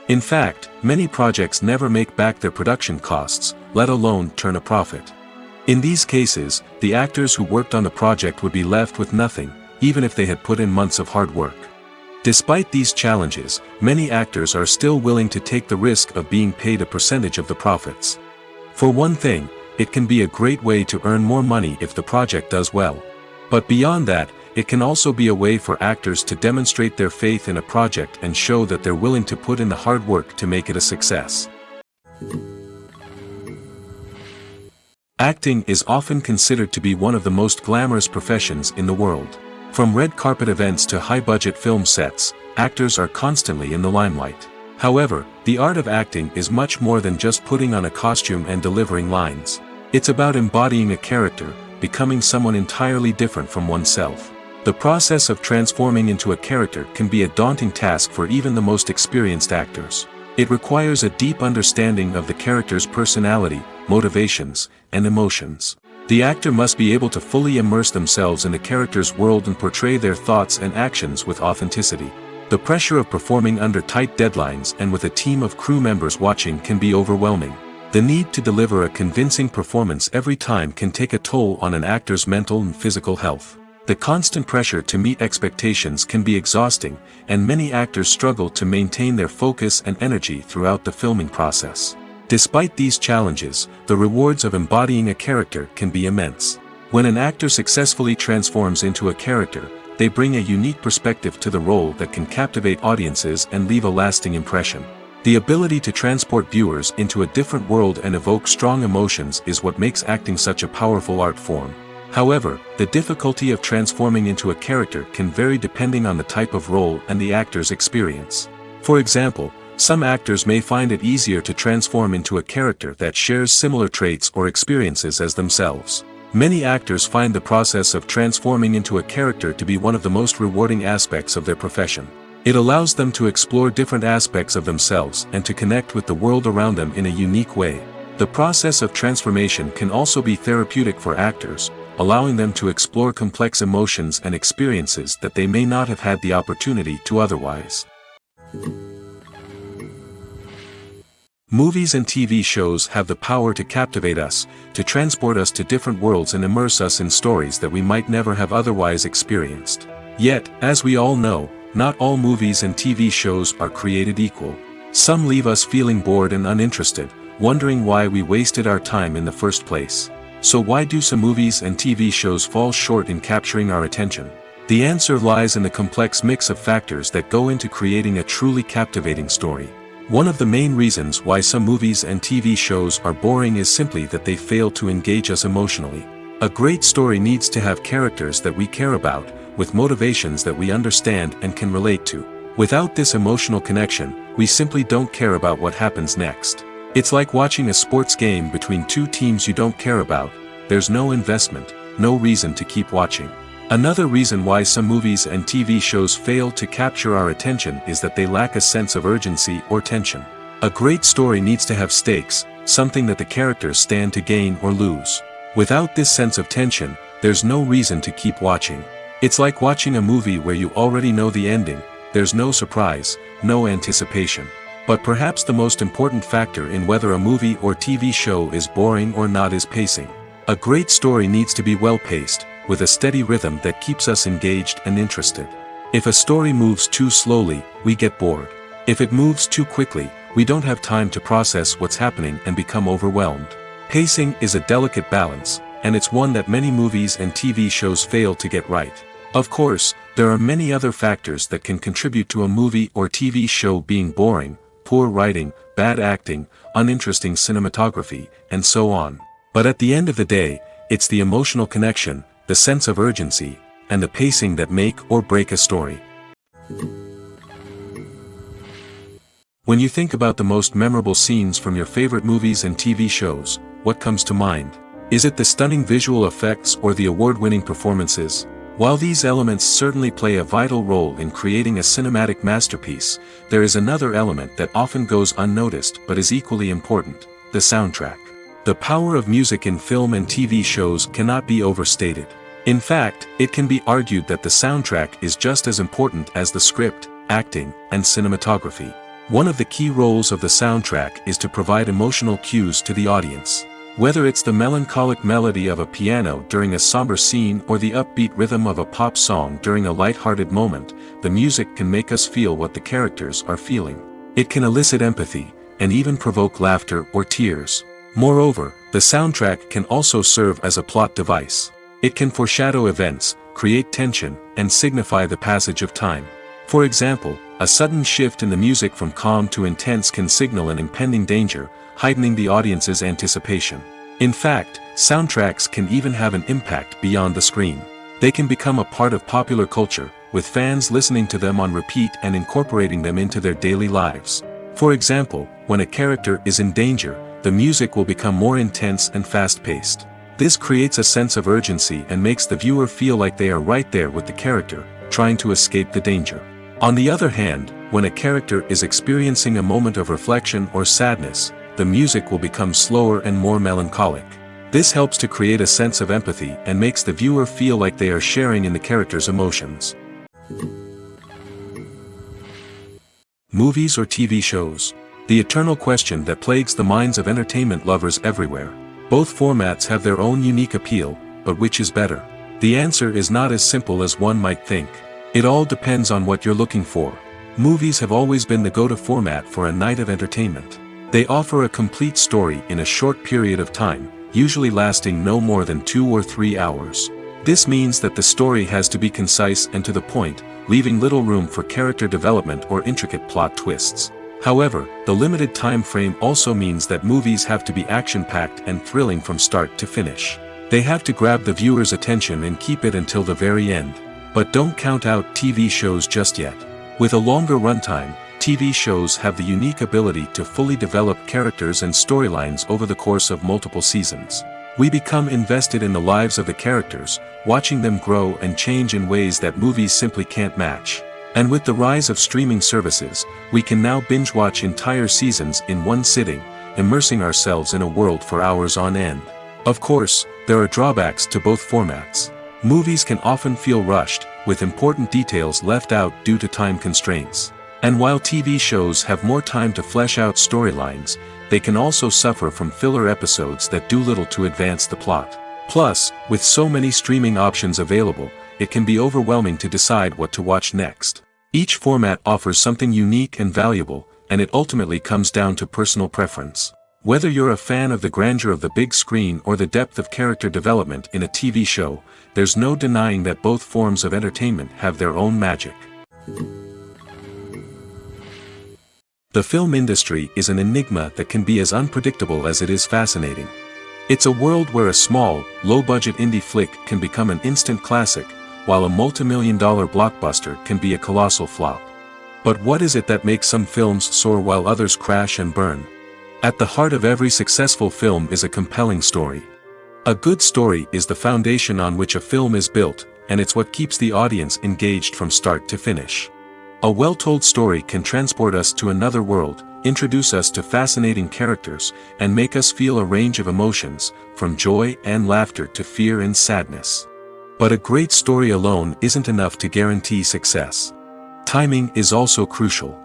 Speaker 1: In fact, many projects never make back their production costs, let alone turn a profit. In these cases, the actors who worked on the project would be left with nothing, even if they had put in months of hard work. Despite these challenges, many actors are still willing to take the risk of being paid a percentage of the profits. For one thing, it can be a great way to earn more money if the project does well. But beyond that, it can also be a way for actors to demonstrate their faith in a project and show that they're willing to put in the hard work to make it a success. Acting is often considered to be one of the most glamorous professions in the world. From red carpet events to high-budget film sets, actors are constantly in the limelight. However, the art of acting is much more than just putting on a costume and delivering lines. It's about embodying a character, becoming someone entirely different from oneself. The process of transforming into a character can be a daunting task for even the most experienced actors. It requires a deep understanding of the character's personality, motivations, and emotions. The actor must be able to fully immerse themselves in the character's world and portray their thoughts and actions with authenticity. The pressure of performing under tight deadlines and with a team of crew members watching can be overwhelming. The need to deliver a convincing performance every time can take a toll on an actor's mental and physical health. The constant pressure to meet expectations can be exhausting, and many actors struggle to maintain their focus and energy throughout the filming process. Despite these challenges, the rewards of embodying a character can be immense. When an actor successfully transforms into a character, they bring a unique perspective to the role that can captivate audiences and leave a lasting impression. The ability to transport viewers into a different world and evoke strong emotions is what makes acting such a powerful art form. However, the difficulty of transforming into a character can vary depending on the type of role and the actor's experience. For example, some actors may find it easier to transform into a character that shares similar traits or experiences as themselves. Many actors find the process of transforming into a character to be one of the most rewarding aspects of their profession. It allows them to explore different aspects of themselves and to connect with the world around them in a unique way. The process of transformation can also be therapeutic for actors, allowing them to explore complex emotions and experiences that they may not have had the opportunity to otherwise. Movies and TV shows have the power to captivate us, to transport us to different worlds and immerse us in stories that we might never have otherwise experienced. Yet, as we all know, not all movies and TV shows are created equal. Some leave us feeling bored and uninterested, wondering why we wasted our time in the first place. So why do some movies and TV shows fall short in capturing our attention? The answer lies in the complex mix of factors that go into creating a truly captivating story. One of the main reasons why some movies and TV shows are boring is simply that they fail to engage us emotionally. A great story needs to have characters that we care about, with motivations that we understand and can relate to. Without this emotional connection, we simply don't care about what happens next. It's like watching a sports game between two teams you don't care about. There's no investment, no reason to keep watching. Another reason why some movies and TV shows fail to capture our attention is that they lack a sense of urgency or tension. A great story needs to have stakes, something that the characters stand to gain or lose. Without this sense of tension, there's no reason to keep watching. It's like watching a movie where you already know the ending, there's no surprise, no anticipation. But perhaps the most important factor in whether a movie or TV show is boring or not is pacing. A great story needs to be well-paced, with a steady rhythm that keeps us engaged and interested. If a story moves too slowly, we get bored. If it moves too quickly, we don't have time to process what's happening and become overwhelmed. Pacing is a delicate balance, and it's one that many movies and TV shows fail to get right. Of course, there are many other factors that can contribute to a movie or TV show being boring: poor writing, bad acting, uninteresting cinematography, and so on. But at the end of the day, it's the emotional connection, the sense of urgency, and the pacing that make or break a story. When you think about the most memorable scenes from your favorite movies and TV shows, what comes to mind? Is it the stunning visual effects or the award-winning performances? While these elements certainly play a vital role in creating a cinematic masterpiece, there is another element that often goes unnoticed but is equally important: the soundtrack. The power of music in film and TV shows cannot be overstated. In fact, it can be argued that the soundtrack is just as important as the script, acting, and cinematography. One of the key roles of the soundtrack is to provide emotional cues to the audience. Whether it's the melancholic melody of a piano during a somber scene or the upbeat rhythm of a pop song during a light-hearted moment, the music can make us feel what the characters are feeling. It can elicit empathy, and even provoke laughter or tears. Moreover, the soundtrack can also serve as a plot device. It can foreshadow events, create tension, and signify the passage of time. For example, a sudden shift in the music from calm to intense can signal an impending danger, heightening the audience's anticipation. In fact, soundtracks can even have an impact beyond the screen. They can become a part of popular culture, with fans listening to them on repeat and incorporating them into their daily lives. For example, when a character is in danger, the music will become more intense and fast-paced. This creates a sense of urgency and makes the viewer feel like they are right there with the character, trying to escape the danger. On the other hand, when a character is experiencing a moment of reflection or sadness, the music will become slower and more melancholic. This helps to create a sense of empathy and makes the viewer feel like they are sharing in the character's emotions. Movies or TV shows? The eternal question that plagues the minds of entertainment lovers everywhere. Both formats have their own unique appeal, but which is better? The answer is not as simple as one might think. It all depends on what you're looking for. Movies have always been the go-to format for a night of entertainment. They offer a complete story in a short period of time, usually lasting no more than 2 or 3 hours. This means that the story has to be concise and to the point, leaving little room for character development or intricate plot twists. However, the limited time frame also means that movies have to be action-packed and thrilling from start to finish. They have to grab the viewer's attention and keep it until the very end. But don't count out TV shows just yet. With a longer runtime, TV shows have the unique ability to fully develop characters and storylines over the course of multiple seasons. We become invested in the lives of the characters, watching them grow and change in ways that movies simply can't match. And with the rise of streaming services, we can now binge-watch entire seasons in one sitting, immersing ourselves in a world for hours on end. Of course, there are drawbacks to both formats. Movies can often feel rushed, with important details left out due to time constraints. And while TV shows have more time to flesh out storylines, they can also suffer from filler episodes that do little to advance the plot. Plus, with so many streaming options available, it can be overwhelming to decide what to watch next. Each format offers something unique and valuable, and it ultimately comes down to personal preference. Whether you're a fan of the grandeur of the big screen or the depth of character development in a TV show, there's no denying that both forms of entertainment have their own magic. The film industry is an enigma that can be as unpredictable as it is fascinating. It's a world where a small, low-budget indie flick can become an instant classic, while a multi-million-dollar blockbuster can be a colossal flop. But what is it that makes some films soar while others crash and burn? At the heart of every successful film is a compelling story. A good story is the foundation on which a film is built, and it's what keeps the audience engaged from start to finish. A well-told story can transport us to another world, introduce us to fascinating characters, and make us feel a range of emotions, from joy and laughter to fear and sadness. But a great story alone isn't enough to guarantee success. Timing is also crucial.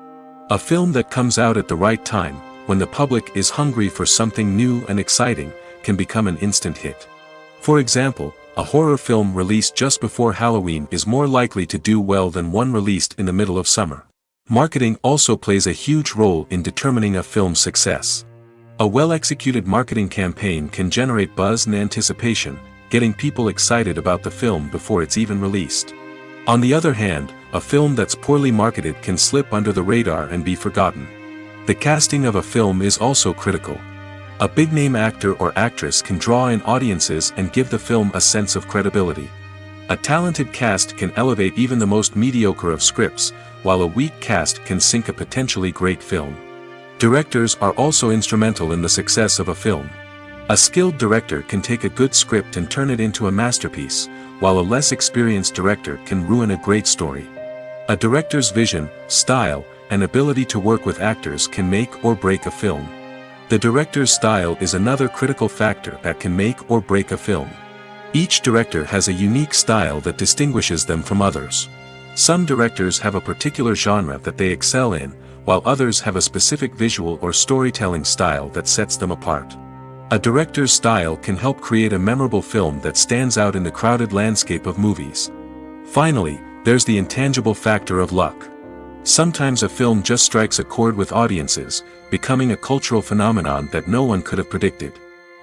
Speaker 1: A film that comes out at the right time, when the public is hungry for something new and exciting, can become an instant hit. For example, a horror film released just before Halloween is more likely to do well than one released in the middle of summer. Marketing also plays a huge role in determining a film's success. A well-executed marketing campaign can generate buzz and anticipation, getting people excited about the film before it's even released. On the other hand, a film that's poorly marketed can slip under the radar and be forgotten. The casting of a film is also critical. A big-name actor or actress can draw in audiences and give the film a sense of credibility. A talented cast can elevate even the most mediocre of scripts, while a weak cast can sink a potentially great film. Directors are also instrumental in the success of a film. A skilled director can take a good script and turn it into a masterpiece, while a less experienced director can ruin a great story. A director's vision, style, and ability to work with actors can make or break a film. The director's style is another critical factor that can make or break a film. Each director has a unique style that distinguishes them from others. Some directors have a particular genre that they excel in, while others have a specific visual or storytelling style that sets them apart. A director's style can help create a memorable film that stands out in the crowded landscape of movies. Finally, there's the intangible factor of luck. Sometimes a film just strikes a chord with audiences, becoming a cultural phenomenon that no one could have predicted.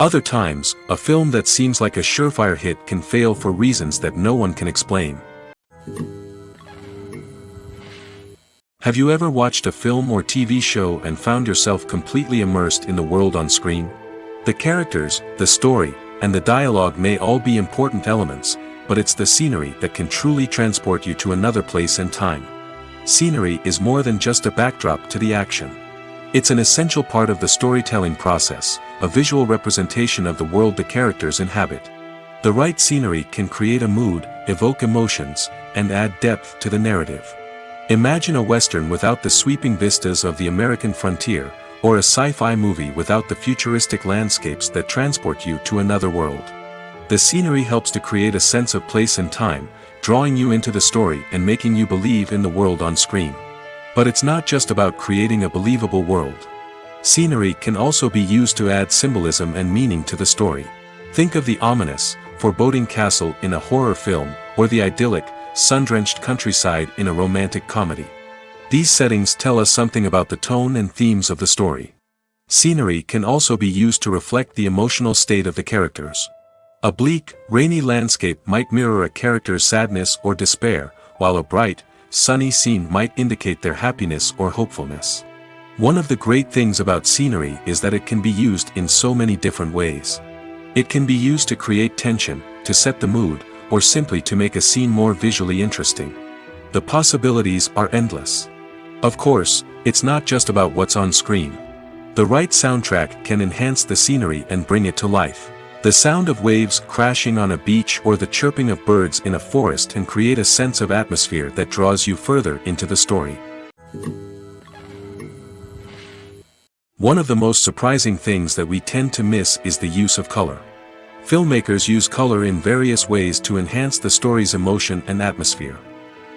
Speaker 1: Other times, a film that seems like a surefire hit can fail for reasons that no one can explain. Have you ever watched a film or TV show and found yourself completely immersed in the world on screen? The characters, the story, and the dialogue may all be important elements, but it's the scenery that can truly transport you to another place and time. Scenery is more than just a backdrop to the action. It's an essential part of the storytelling process, a visual representation of the world the characters inhabit. The right scenery can create a mood, evoke emotions, and add depth to the narrative. Imagine a Western without the sweeping vistas of the American frontier, or a sci-fi movie without the futuristic landscapes that transport you to another world. The scenery helps to create a sense of place and time, drawing you into the story and making you believe in the world on screen. But it's not just about creating a believable world. Scenery can also be used to add symbolism and meaning to the story. Think of the ominous, foreboding castle in a horror film, or the idyllic, sun-drenched countryside in a romantic comedy. These settings tell us something about the tone and themes of the story. Scenery can also be used to reflect the emotional state of the characters. A bleak, rainy landscape might mirror a character's sadness or despair, while a bright, sunny scene might indicate their happiness or hopefulness. One of the great things about scenery is that it can be used in so many different ways. It can be used to create tension, to set the mood, or simply to make a scene more visually interesting. The possibilities are endless. Of course, it's not just about what's on screen. The right soundtrack can enhance the scenery and bring it to life. The sound of waves crashing on a beach or the chirping of birds in a forest can create a sense of atmosphere that draws you further into the story. One of the most surprising things that we tend to miss is the use of color. Filmmakers use color in various ways to enhance the story's emotion and atmosphere.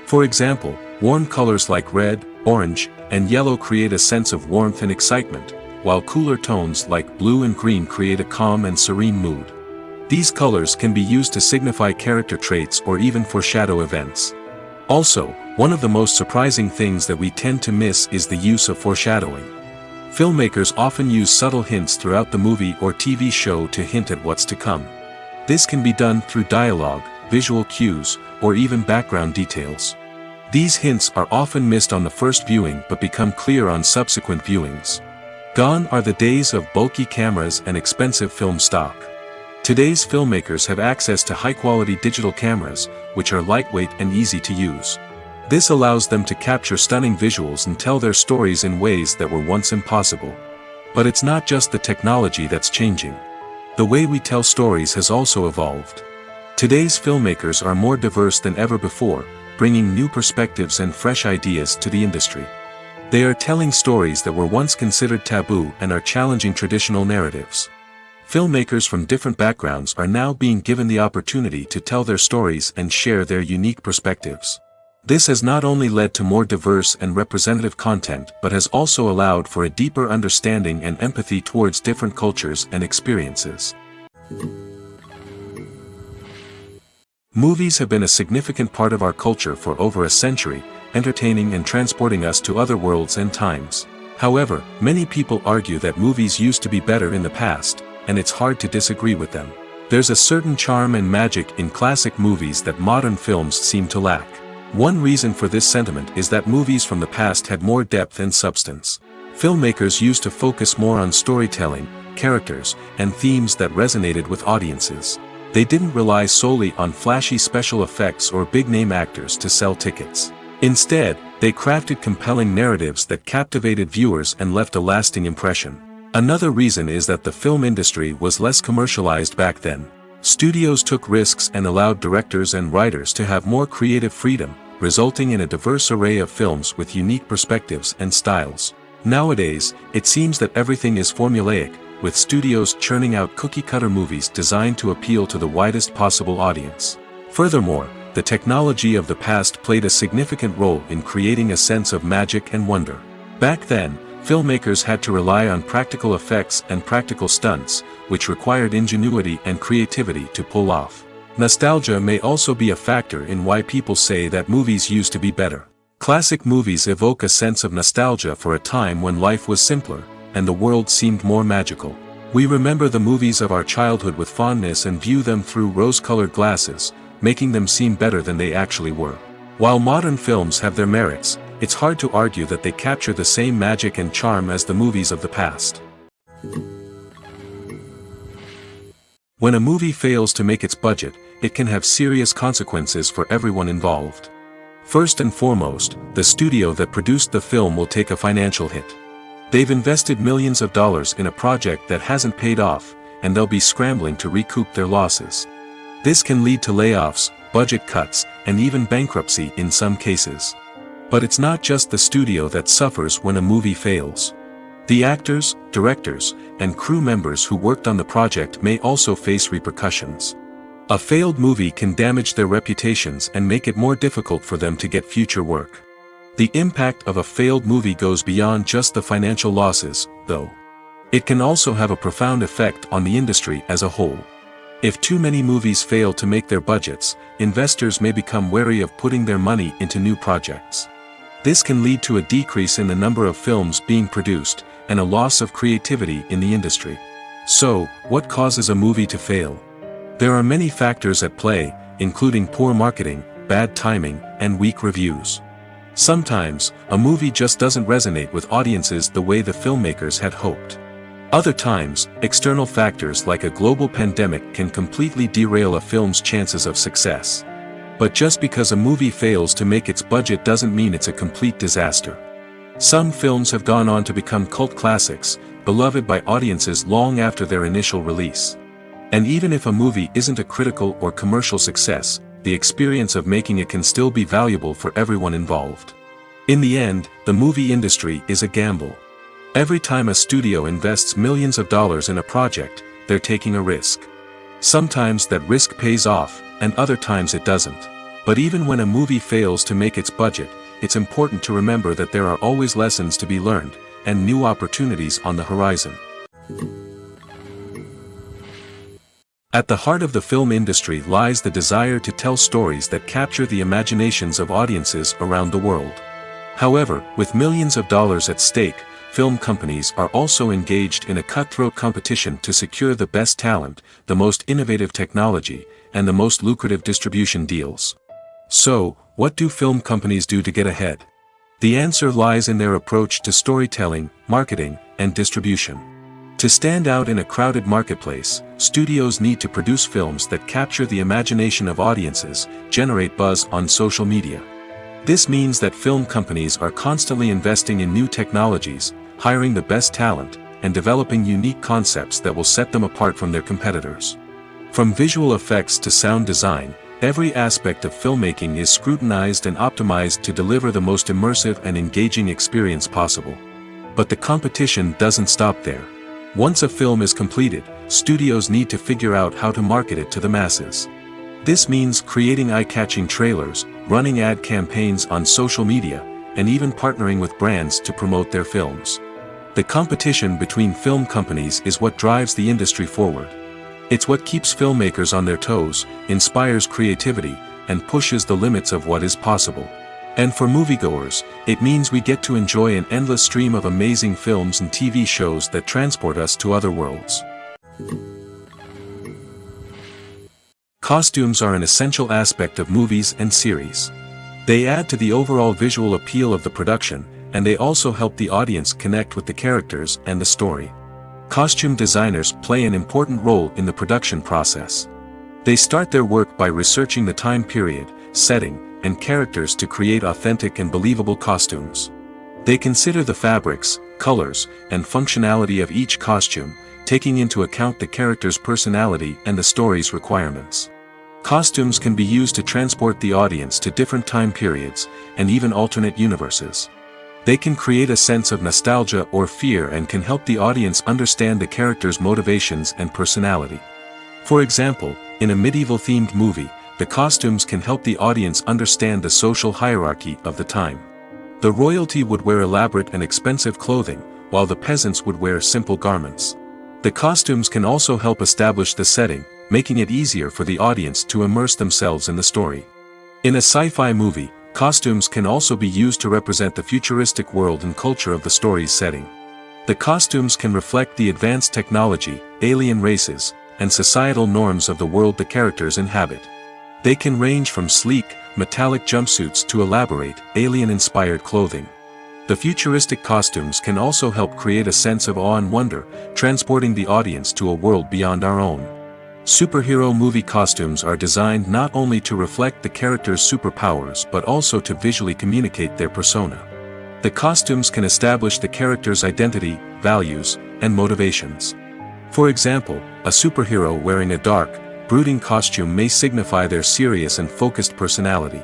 Speaker 1: For example, warm colors like red, orange, and yellow create a sense of warmth and excitement, while cooler tones like blue and green create a calm and serene mood. These colors can be used to signify character traits or even foreshadow events. Also, one of the most surprising things that we tend to miss is the use of foreshadowing. Filmmakers often use subtle hints throughout the movie or TV show to hint at what's to come. This can be done through dialogue, visual cues, or even background details. These hints are often missed on the first viewing but become clear on subsequent viewings. Gone are the days of bulky cameras and expensive film stock. Today's filmmakers have access to high-quality digital cameras, which are lightweight and easy to use. This allows them to capture stunning visuals and tell their stories in ways that were once impossible. But it's not just the technology that's changing. The way we tell stories has also evolved. Today's filmmakers are more diverse than ever before, bringing new perspectives and fresh ideas to the industry. They are telling stories that were once considered taboo and are challenging traditional narratives. Filmmakers from different backgrounds are now being given the opportunity to tell their stories and share their unique perspectives. This has not only led to more diverse and representative content but has also allowed for a deeper understanding and empathy towards different cultures and experiences. Movies have been a significant part of our culture for over a century, entertaining and transporting us to other worlds and times. However, many people argue that movies used to be better in the past, and it's hard to disagree with them. There's a certain charm and magic in classic movies that modern films seem to lack. One reason for this sentiment is that movies from the past had more depth and substance. Filmmakers used to focus more on storytelling, characters, and themes that resonated with audiences. They didn't rely solely on flashy special effects or big-name actors to sell tickets. Instead, they crafted compelling narratives that captivated viewers and left a lasting impression. Another reason is that the film industry was less commercialized back then. Studios took risks and allowed directors and writers to have more creative freedom, resulting in a diverse array of films with unique perspectives and styles. Nowadays, it seems that everything is formulaic, with studios churning out cookie-cutter movies designed to appeal to the widest possible audience. Furthermore, the technology of the past played a significant role in creating a sense of magic and wonder. Back then, filmmakers had to rely on practical effects and practical stunts, which required ingenuity and creativity to pull off. Nostalgia may also be a factor in why people say that movies used to be better. Classic movies evoke a sense of nostalgia for a time when life was simpler, and the world seemed more magical. We remember the movies of our childhood with fondness and view them through rose-colored glasses, making them seem better than they actually were. While modern films have their merits, it's hard to argue that they capture the same magic and charm as the movies of the past. When a movie fails to make its budget, it can have serious consequences for everyone involved. First and foremost, the studio that produced the film will take a financial hit. They've invested millions of dollars in a project that hasn't paid off, and they'll be scrambling to recoup their losses. This can lead to layoffs, budget cuts, and even bankruptcy in some cases. But it's not just the studio that suffers when a movie fails. The actors, directors, and crew members who worked on the project may also face repercussions. A failed movie can damage their reputations and make it more difficult for them to get future work. The impact of a failed movie goes beyond just the financial losses, though. It can also have a profound effect on the industry as a whole. If too many movies fail to make their budgets, investors may become wary of putting their money into new projects. This can lead to a decrease in the number of films being produced, and a loss of creativity in the industry. So, what causes a movie to fail? There are many factors at play, including poor marketing, bad timing, and weak reviews. Sometimes, a movie just doesn't resonate with audiences the way the filmmakers had hoped. Other times, external factors like a global pandemic can completely derail a film's chances of success. But just because a movie fails to make its budget doesn't mean it's a complete disaster. Some films have gone on to become cult classics, beloved by audiences long after their initial release. And even if a movie isn't a critical or commercial success, the experience of making it can still be valuable for everyone involved. In the end, the movie industry is a gamble. Every time a studio invests millions of dollars in a project, they're taking a risk. Sometimes that risk pays off, and other times it doesn't. But even when a movie fails to make its budget, it's important to remember that there are always lessons to be learned, and new opportunities on the horizon. At the heart of the film industry lies the desire to tell stories that capture the imaginations of audiences around the world. However, with millions of dollars at stake, film companies are also engaged in a cutthroat competition to secure the best talent, the most innovative technology, and the most lucrative distribution deals. So, what do film companies do to get ahead? The answer lies in their approach to storytelling, marketing, and distribution. To stand out in a crowded marketplace, studios need to produce films that capture the imagination of audiences, generate buzz on social media. This means that film companies are constantly investing in new technologies, hiring the best talent, and developing unique concepts that will set them apart from their competitors. From visual effects to sound design, every aspect of filmmaking is scrutinized and optimized to deliver the most immersive and engaging experience possible. But the competition doesn't stop there. Once a film is completed, studios need to figure out how to market it to the masses. This means creating eye-catching trailers, running ad campaigns on social media, and even partnering with brands to promote their films. The competition between film companies is what drives the industry forward. It's what keeps filmmakers on their toes, inspires creativity, and pushes the limits of what is possible. And for moviegoers, it means we get to enjoy an endless stream of amazing films and TV shows that transport us to other worlds. Costumes are an essential aspect of movies and series. They add to the overall visual appeal of the production, and they also help the audience connect with the characters and the story. Costume designers play an important role in the production process. They start their work by researching the time period, setting, and characters to create authentic and believable costumes. They consider the fabrics, colors, and functionality of each costume, taking into account the character's personality and the story's requirements. Costumes can be used to transport the audience to different time periods, and even alternate universes. They can create a sense of nostalgia or fear and can help the audience understand the character's motivations and personality. For example, in a medieval-themed movie, the costumes can help the audience understand the social hierarchy of the time. The royalty would wear elaborate and expensive clothing, while the peasants would wear simple garments. The costumes can also help establish the setting, making it easier for the audience to immerse themselves in the story. In a sci-fi movie, costumes can also be used to represent the futuristic world and culture of the story's setting. The costumes can reflect the advanced technology, alien races, and societal norms of the world the characters inhabit. They can range from sleek, metallic jumpsuits to elaborate, alien-inspired clothing. The futuristic costumes can also help create a sense of awe and wonder, transporting the audience to a world beyond our own. Superhero movie costumes are designed not only to reflect the character's superpowers but also to visually communicate their persona. The costumes can establish the character's identity, values, and motivations. For example, a superhero wearing a dark, brooding costume may signify their serious and focused personality.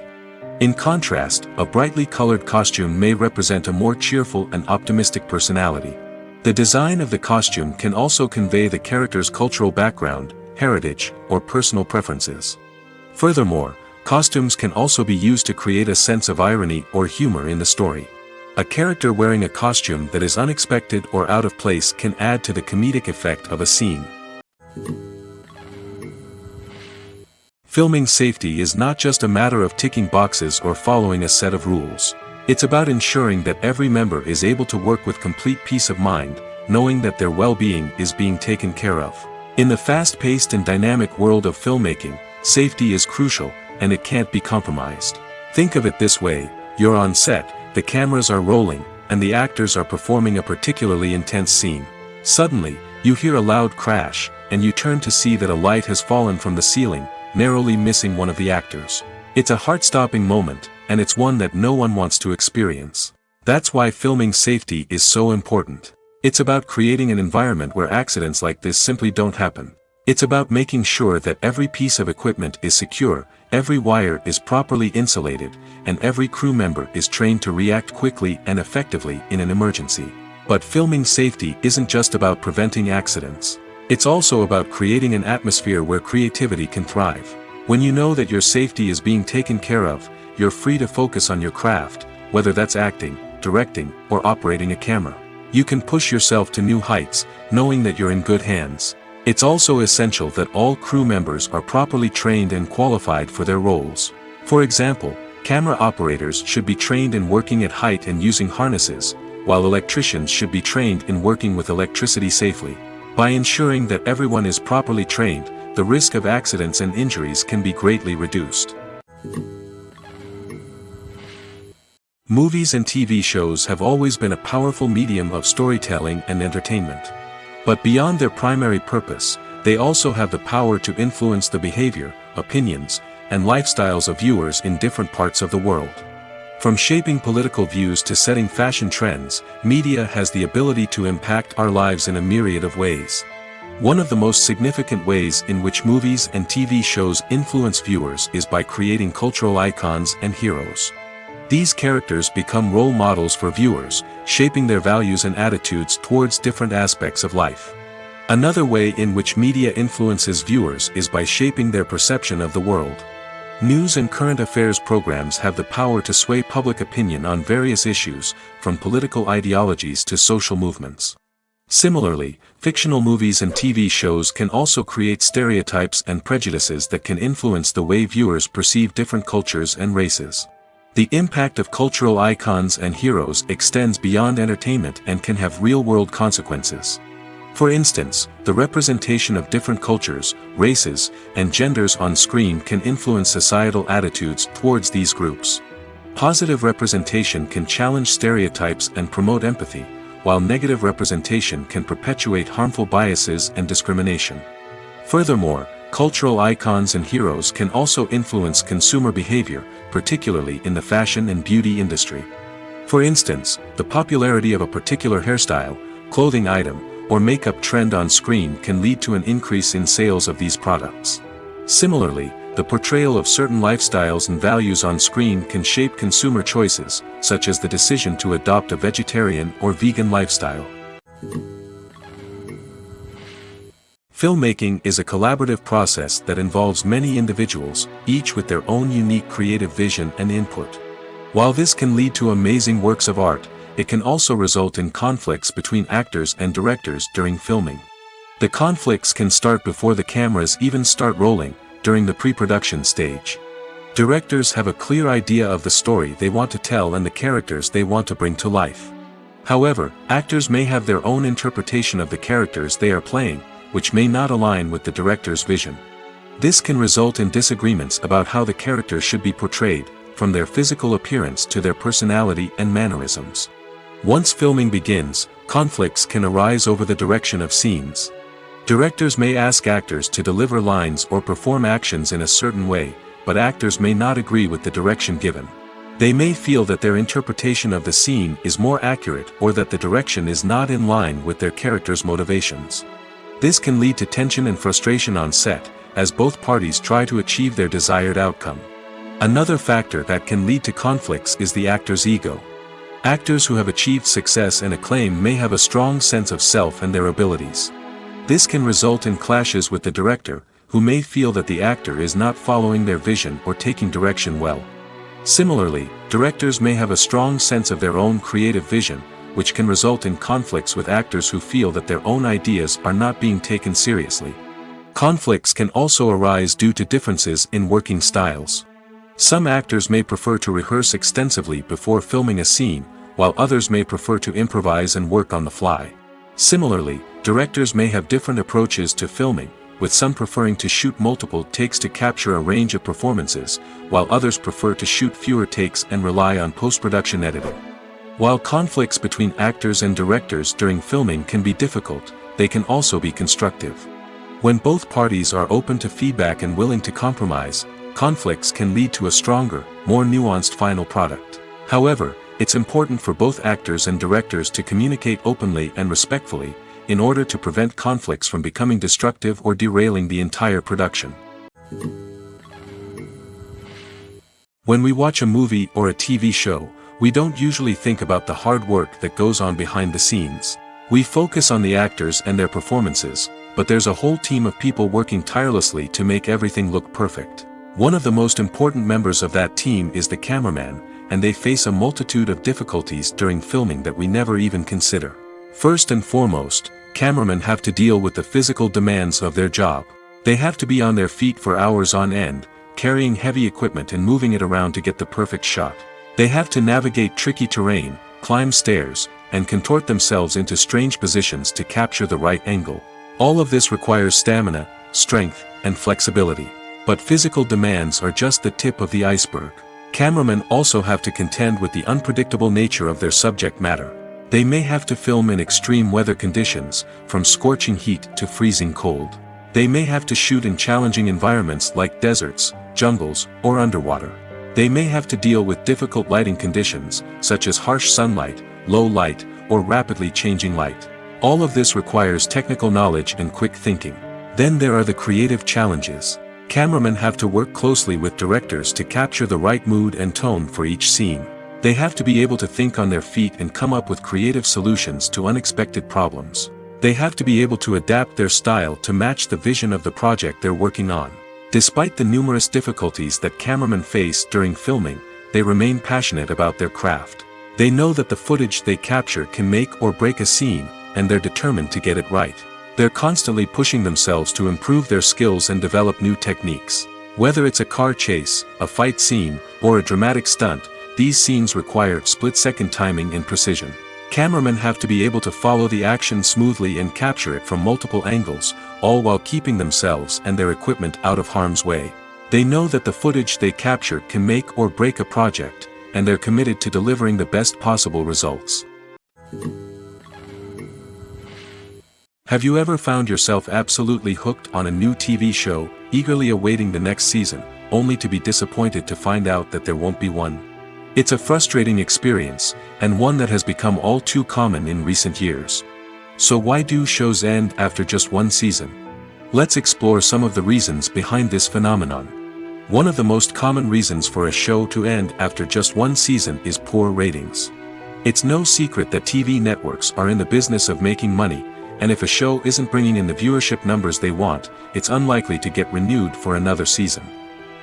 Speaker 1: In contrast, a brightly colored costume may represent a more cheerful and optimistic personality. The design of the costume can also convey the character's cultural background, heritage, or personal preferences. Furthermore, costumes can also be used to create a sense of irony or humor in the story. A character wearing a costume that is unexpected or out of place can add to the comedic effect of a scene. Filming safety is not just a matter of ticking boxes or following a set of rules. It's about ensuring that every member is able to work with complete peace of mind, knowing that their well-being is being taken care of. In the fast-paced and dynamic world of filmmaking, safety is crucial, and it can't be compromised. Think of it this way: you're on set, the cameras are rolling, and the actors are performing a particularly intense scene. Suddenly, you hear a loud crash, and you turn to see that a light has fallen from the ceiling, narrowly missing one of the actors. It's a heart-stopping moment, and it's one that no one wants to experience. That's why filming safety is so important. It's about creating an environment where accidents like this simply don't happen. It's about making sure that every piece of equipment is secure, every wire is properly insulated, and every crew member is trained to react quickly and effectively in an emergency. But filming safety isn't just about preventing accidents. It's also about creating an atmosphere where creativity can thrive. When you know that your safety is being taken care of, you're free to focus on your craft, whether that's acting, directing, or operating a camera. You can push yourself to new heights, knowing that you're in good hands. It's also essential that all crew members are properly trained and qualified for their roles. For example, camera operators should be trained in working at height and using harnesses, while electricians should be trained in working with electricity safely. By ensuring that everyone is properly trained, the risk of accidents and injuries can be greatly reduced. Movies and TV shows have always been a powerful medium of storytelling and entertainment. But beyond their primary purpose, they also have the power to influence the behavior, opinions, and lifestyles of viewers in different parts of the world. From shaping political views to setting fashion trends, media has the ability to impact our lives in a myriad of ways. One of the most significant ways in which movies and TV shows influence viewers is by creating cultural icons and heroes. These characters become role models for viewers, shaping their values and attitudes towards different aspects of life. Another way in which media influences viewers is by shaping their perception of the world. News and current affairs programs have the power to sway public opinion on various issues, from political ideologies to social movements. Similarly, fictional movies and TV shows can also create stereotypes and prejudices that can influence the way viewers perceive different cultures and races. The impact of cultural icons and heroes extends beyond entertainment and can have real-world consequences. For instance, the representation of different cultures, races, and genders on screen can influence societal attitudes towards these groups. Positive representation can challenge stereotypes and promote empathy, while negative representation can perpetuate harmful biases and discrimination. Furthermore, cultural icons and heroes can also influence consumer behavior, particularly in the fashion and beauty industry. For instance, the popularity of a particular hairstyle, clothing item, or makeup trend on screen can lead to an increase in sales of these products. Similarly, the portrayal of certain lifestyles and values on screen can shape consumer choices, such as the decision to adopt a vegetarian or vegan lifestyle. Filmmaking is a collaborative process that involves many individuals, each with their own unique creative vision and input. While this can lead to amazing works of art, it can also result in conflicts between actors and directors during filming. The conflicts can start before the cameras even start rolling, during the pre-production stage. Directors have a clear idea of the story they want to tell and the characters they want to bring to life. However, actors may have their own interpretation of the characters they are playing, which may not align with the director's vision. This can result in disagreements about how the characters should be portrayed, from their physical appearance to their personality and mannerisms. Once filming begins, conflicts can arise over the direction of scenes. Directors may ask actors to deliver lines or perform actions in a certain way, but actors may not agree with the direction given. They may feel that their interpretation of the scene is more accurate or that the direction is not in line with their character's motivations. This can lead to tension and frustration on set, as both parties try to achieve their desired outcome. Another factor that can lead to conflicts is the actor's ego. Actors who have achieved success and acclaim may have a strong sense of self and their abilities. This can result in clashes with the director, who may feel that the actor is not following their vision or taking direction well. Similarly, directors may have a strong sense of their own creative vision, which can result in conflicts with actors who feel that their own ideas are not being taken seriously. Conflicts can also arise due to differences in working styles. Some actors may prefer to rehearse extensively before filming a scene, while others may prefer to improvise and work on the fly. Similarly, directors may have different approaches to filming, with some preferring to shoot multiple takes to capture a range of performances, while others prefer to shoot fewer takes and rely on post-production editing. While conflicts between actors and directors during filming can be difficult, they can also be constructive. When both parties are open to feedback and willing to compromise, conflicts can lead to a stronger, more nuanced final product. However, it's important for both actors and directors to communicate openly and respectfully, in order to prevent conflicts from becoming destructive or derailing the entire production. When we watch a movie or a TV show, we don't usually think about the hard work that goes on behind the scenes. We focus on the actors and their performances, but there's a whole team of people working tirelessly to make everything look perfect. One of the most important members of that team is the cameraman, and they face a multitude of difficulties during filming that we never even consider. First and foremost, cameramen have to deal with the physical demands of their job. They have to be on their feet for hours on end, carrying heavy equipment and moving it around to get the perfect shot. They have to navigate tricky terrain, climb stairs, and contort themselves into strange positions to capture the right angle. All of this requires stamina, strength, and flexibility. But physical demands are just the tip of the iceberg. Cameramen also have to contend with the unpredictable nature of their subject matter. They may have to film in extreme weather conditions, from scorching heat to freezing cold. They may have to shoot in challenging environments like deserts, jungles, or underwater. They may have to deal with difficult lighting conditions, such as harsh sunlight, low light, or rapidly changing light. All of this requires technical knowledge and quick thinking. Then there are the creative challenges. Cameramen have to work closely with directors to capture the right mood and tone for each scene. They have to be able to think on their feet and come up with creative solutions to unexpected problems. They have to be able to adapt their style to match the vision of the project they're working on. Despite the numerous difficulties that cameramen face during filming, they remain passionate about their craft. They know that the footage they capture can make or break a scene, and they're determined to get it right. They're constantly pushing themselves to improve their skills and develop new techniques. Whether it's a car chase, a fight scene, or a dramatic stunt, these scenes require split-second timing and precision. Cameramen have to be able to follow the action smoothly and capture it from multiple angles, all while keeping themselves and their equipment out of harm's way. They know that the footage they capture can make or break a project, and they're committed to delivering the best possible results. Have you ever found yourself absolutely hooked on a new TV show, eagerly awaiting the next season, only to be disappointed to find out that there won't be one? It's a frustrating experience, and one that has become all too common in recent years. So why do shows end after just one season? Let's explore some of the reasons behind this phenomenon. One of the most common reasons for a show to end after just one season is poor ratings. It's no secret that TV networks are in the business of making money, and if a show isn't bringing in the viewership numbers they want, it's unlikely to get renewed for another season.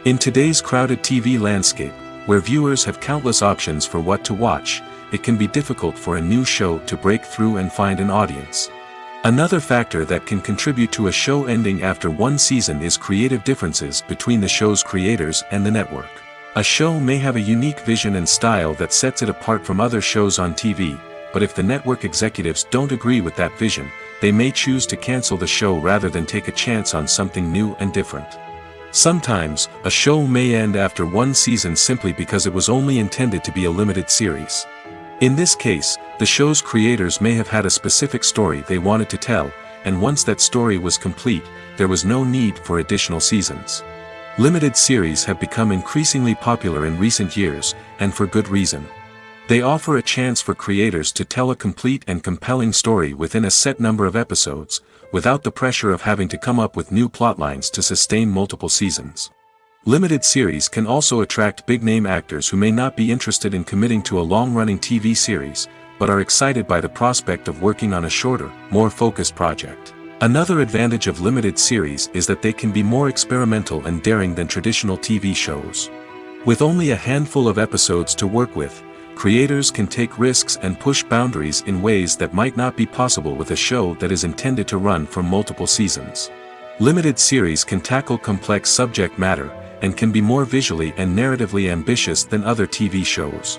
Speaker 1: In today's crowded TV landscape, where viewers have countless options for what to watch, it can be difficult for a new show to break through and find an audience. Another factor that can contribute to a show ending after one season is creative differences between the show's creators and the network. A show may have a unique vision and style that sets it apart from other shows on TV, but if the network executives don't agree with that vision, they may choose to cancel the show rather than take a chance on something new and different. Sometimes, a show may end after one season simply because it was only intended to be a limited series. In this case, the show's creators may have had a specific story they wanted to tell, and once that story was complete, there was no need for additional seasons. Limited series have become increasingly popular in recent years, and for good reason. They offer a chance for creators to tell a complete and compelling story within a set number of episodes, without the pressure of having to come up with new plotlines to sustain multiple seasons. Limited series can also attract big-name actors who may not be interested in committing to a long-running TV series, but are excited by the prospect of working on a shorter, more focused project. Another advantage of limited series is that they can be more experimental and daring than traditional TV shows. With only a handful of episodes to work with, creators can take risks and push boundaries in ways that might not be possible with a show that is intended to run for multiple seasons. Limited series can tackle complex subject matter, and can be more visually and narratively ambitious than other TV shows.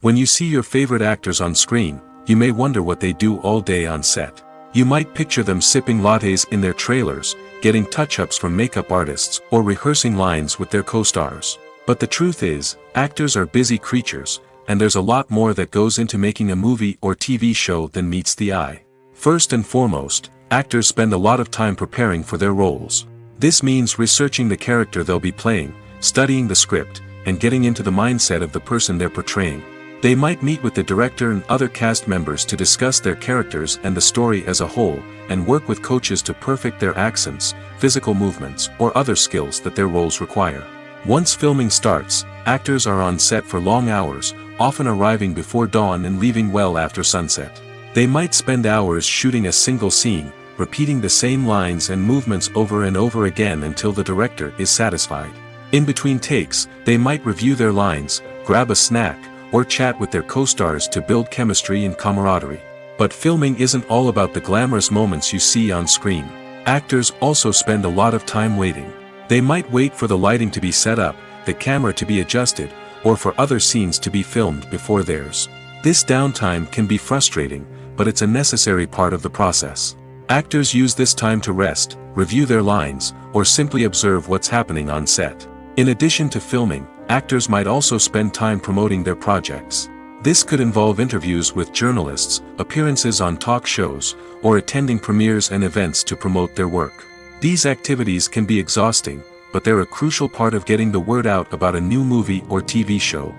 Speaker 1: When you see your favorite actors on screen, you may wonder what they do all day on set. You might picture them sipping lattes in their trailers, getting touch-ups from makeup artists, or rehearsing lines with their co-stars. But the truth is, actors are busy creatures, and there's a lot more that goes into making a movie or TV show than meets the eye. First and foremost, actors spend a lot of time preparing for their roles. This means researching the character they'll be playing, studying the script, and getting into the mindset of the person they're portraying. They might meet with the director and other cast members to discuss their characters and the story as a whole, and work with coaches to perfect their accents, physical movements, or other skills that their roles require. Once filming starts, actors are on set for long hours, often arriving before dawn and leaving well after sunset. They might spend hours shooting a single scene, repeating the same lines and movements over and over again until the director is satisfied. In between takes, they might review their lines, grab a snack, or chat with their co-stars to build chemistry and camaraderie. But filming isn't all about the glamorous moments you see on screen. Actors also spend a lot of time waiting. They might wait for the lighting to be set up, the camera to be adjusted, or for other scenes to be filmed before theirs. This downtime can be frustrating, but it's a necessary part of the process. Actors use this time to rest, review their lines, or simply observe what's happening on set. In addition to filming, actors might also spend time promoting their projects. This could involve interviews with journalists, appearances on talk shows, or attending premieres and events to promote their work. These activities can be exhausting, but they're a crucial part of getting the word out about a new movie or TV show.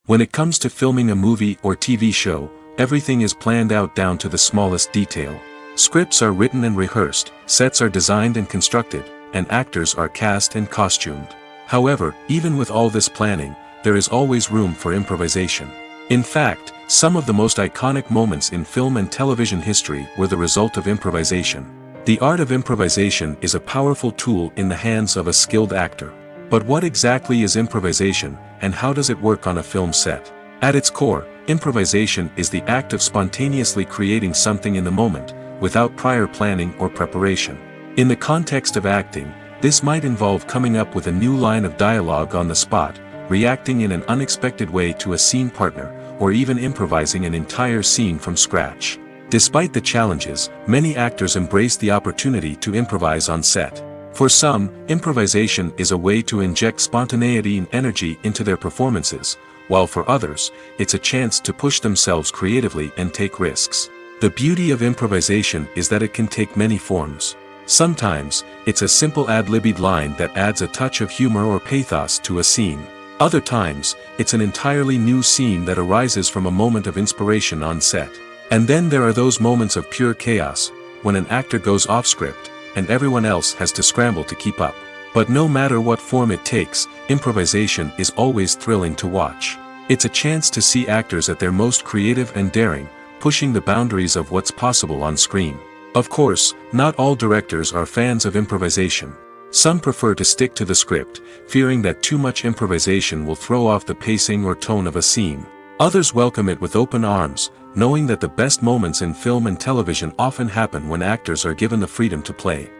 Speaker 1: When it comes to filming a movie or TV show, everything is planned out down to the smallest detail. Scripts are written and rehearsed, sets are designed and constructed, and actors are cast and costumed. However, even with all this planning, there is always room for improvisation. In fact, some of the most iconic moments in film and television history were the result of improvisation. The art of improvisation is a powerful tool in the hands of a skilled actor. But what exactly is improvisation, and how does it work on a film set? At its core, improvisation is the act of spontaneously creating something in the moment, without prior planning or preparation. In the context of acting, this might involve coming up with a new line of dialogue on the spot, reacting in an unexpected way to a scene partner, or even improvising an entire scene from scratch. Despite the challenges, many actors embrace the opportunity to improvise on set. For some, improvisation is a way to inject spontaneity and energy into their performances, while for others, it's a chance to push themselves creatively and take risks. The beauty of improvisation is that it can take many forms. Sometimes, it's a simple ad-libbed line that adds a touch of humor or pathos to a scene. Other times, it's an entirely new scene that arises from a moment of inspiration on set. And then there are those moments of pure chaos, when an actor goes off script, and everyone else has to scramble to keep up. But no matter what form it takes, improvisation is always thrilling to watch. It's a chance to see actors at their most creative and daring, pushing the boundaries of what's possible on screen. Of course, not all directors are fans of improvisation. Some prefer to stick to the script, fearing that too much improvisation will throw off the pacing or tone of a scene. Others welcome it with open arms, knowing that the best moments in film and television often happen when actors are given the freedom to play.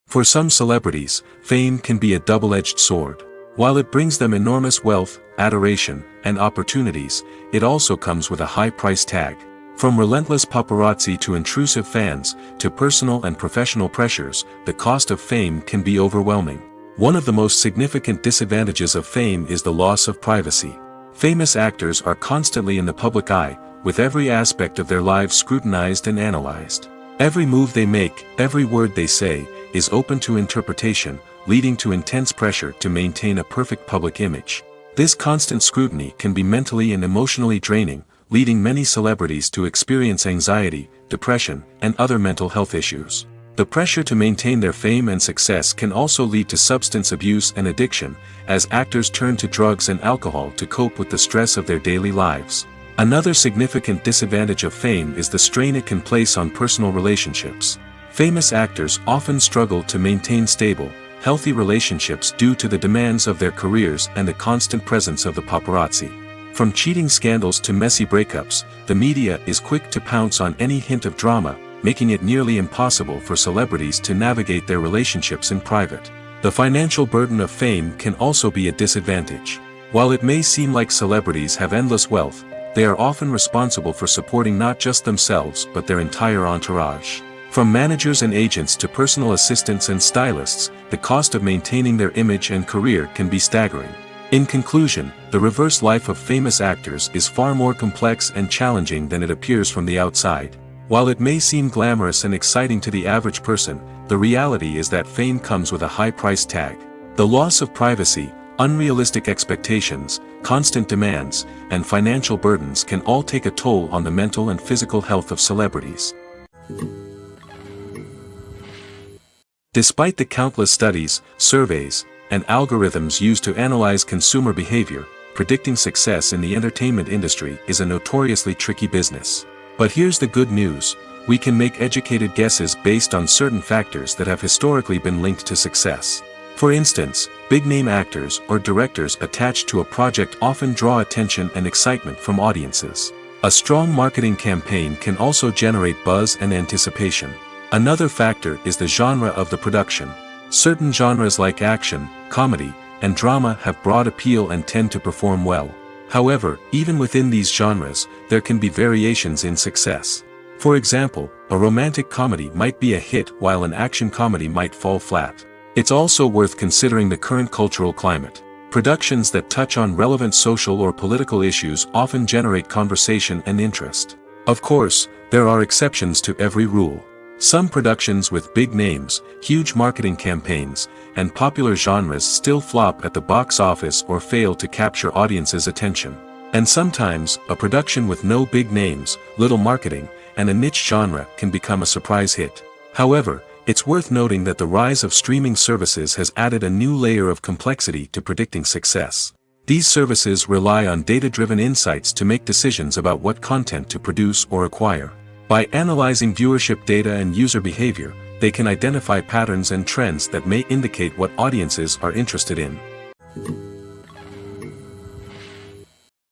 Speaker 1: For some celebrities, fame can be a double-edged sword. While it brings them enormous wealth, adoration, and opportunities, it also comes with a high price tag. From relentless paparazzi to intrusive fans, to personal and professional pressures, the cost of fame can be overwhelming. One of the most significant disadvantages of fame is the loss of privacy. Famous actors are constantly in the public eye, with every aspect of their lives scrutinized and analyzed. Every move they make, every word they say, is open to interpretation, leading to intense pressure to maintain a perfect public image. This constant scrutiny can be mentally and emotionally draining, leading many celebrities to experience anxiety, depression, and other mental health issues. The pressure to maintain their fame and success can also lead to substance abuse and addiction, as actors turn to drugs and alcohol to cope with the stress of their daily lives. Another significant disadvantage of fame is the strain it can place on personal relationships. Famous actors often struggle to maintain stable, healthy relationships due to the demands of their careers and the constant presence of the paparazzi. From cheating scandals to messy breakups, the media is quick to pounce on any hint of drama, making it nearly impossible for celebrities to navigate their relationships in private. The financial burden of fame can also be a disadvantage. While it may seem like celebrities have endless wealth, they are often responsible for supporting not just themselves but their entire entourage. From managers and agents to personal assistants and stylists, the cost of maintaining their image and career can be staggering. In conclusion, the reverse life of famous actors is far more complex and challenging than it appears from the outside. While it may seem glamorous and exciting to the average person, the reality is that fame comes with a high price tag. The loss of privacy, unrealistic expectations, constant demands, and financial burdens can all take a toll on the mental and physical health of celebrities. Despite the countless studies, surveys, and algorithms used to analyze consumer behavior, predicting success in the entertainment industry is a notoriously tricky business. But here's the good news: we can make educated guesses based on certain factors that have historically been linked to success. For instance, big-name actors or directors attached to a project often draw attention and excitement from audiences. A strong marketing campaign can also generate buzz and anticipation. Another factor is the genre of the production. Certain genres like action, comedy, and drama have broad appeal and tend to perform well. However, even within these genres, there can be variations in success. For example, a romantic comedy might be a hit while an action comedy might fall flat. It's also worth considering the current cultural climate. Productions that touch on relevant social or political issues often generate conversation and interest. Of course, there are exceptions to every rule. Some productions with big names, huge marketing campaigns, and popular genres still flop at the box office or fail to capture audiences' attention. And sometimes, a production with no big names, little marketing, and a niche genre can become a surprise hit. However, it's worth noting that the rise of streaming services has added a new layer of complexity to predicting success. These services rely on data-driven insights to make decisions about what content to produce or acquire. By analyzing viewership data and user behavior, they can identify patterns and trends that may indicate what audiences are interested in.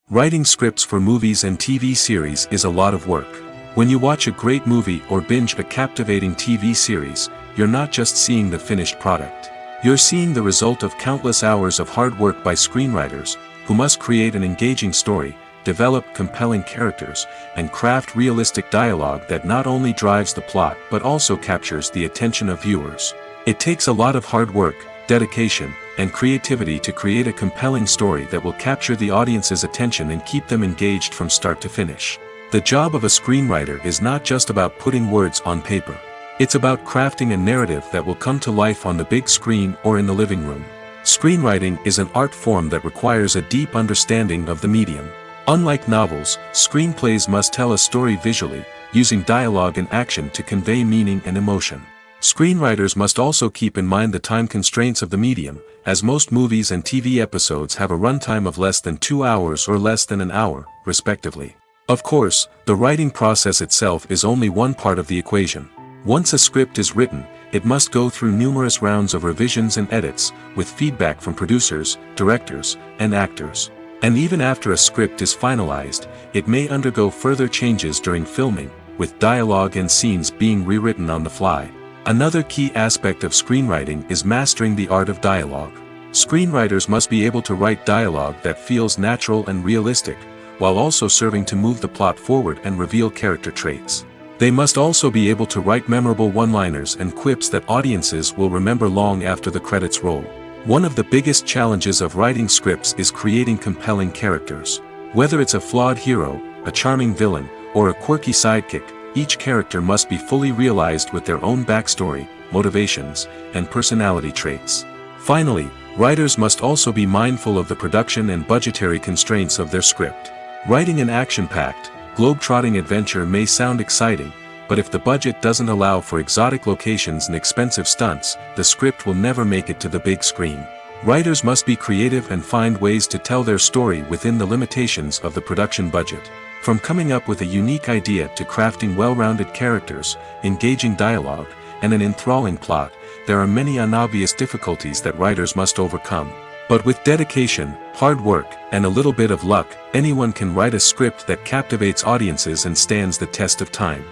Speaker 1: Writing scripts for movies and TV series is a lot of work. When you watch a great movie or binge a captivating TV series, you're not just seeing the finished product. You're seeing the result of countless hours of hard work by screenwriters, who must create an engaging story, develop compelling characters, and craft realistic dialogue that not only drives the plot but also captures the attention of viewers. It takes a lot of hard work, dedication, and creativity to create a compelling story that will capture the audience's attention and keep them engaged from start to finish. The job of a screenwriter is not just about putting words on paper. It's about crafting a narrative that will come to life on the big screen or in the living room. Screenwriting is an art form that requires a deep understanding of the medium. Unlike novels, screenplays must tell a story visually, using dialogue and action to convey meaning and emotion. Screenwriters must also keep in mind the time constraints of the medium, as most movies and TV episodes have a runtime of less than 2 hours or less than an hour, respectively. Of course, the writing process itself is only one part of the equation. Once a script is written, it must go through numerous rounds of revisions and edits, with feedback from producers, directors, and actors. And even after a script is finalized, it may undergo further changes during filming, with dialogue and scenes being rewritten on the fly. Another key aspect of screenwriting is mastering the art of dialogue. Screenwriters must be able to write dialogue that feels natural and realistic, while also serving to move the plot forward and reveal character traits. They must also be able to write memorable one-liners and quips that audiences will remember long after the credits roll. One of the biggest challenges of writing scripts is creating compelling characters. Whether it's a flawed hero, a charming villain, or a quirky sidekick, each character must be fully realized with their own backstory, motivations, and personality traits. Finally, writers must also be mindful of the production and budgetary constraints of their script. Writing an action-packed, globe-trotting adventure may sound exciting, but if the budget doesn't allow for exotic locations and expensive stunts, the script will never make it to the big screen. Writers must be creative and find ways to tell their story within the limitations of the production budget. From coming up with a unique idea to crafting well-rounded characters, engaging dialogue, and an enthralling plot, there are many unobvious difficulties that writers must overcome. But with dedication, hard work, and a little bit of luck, anyone can write a script that captivates audiences and stands the test of time.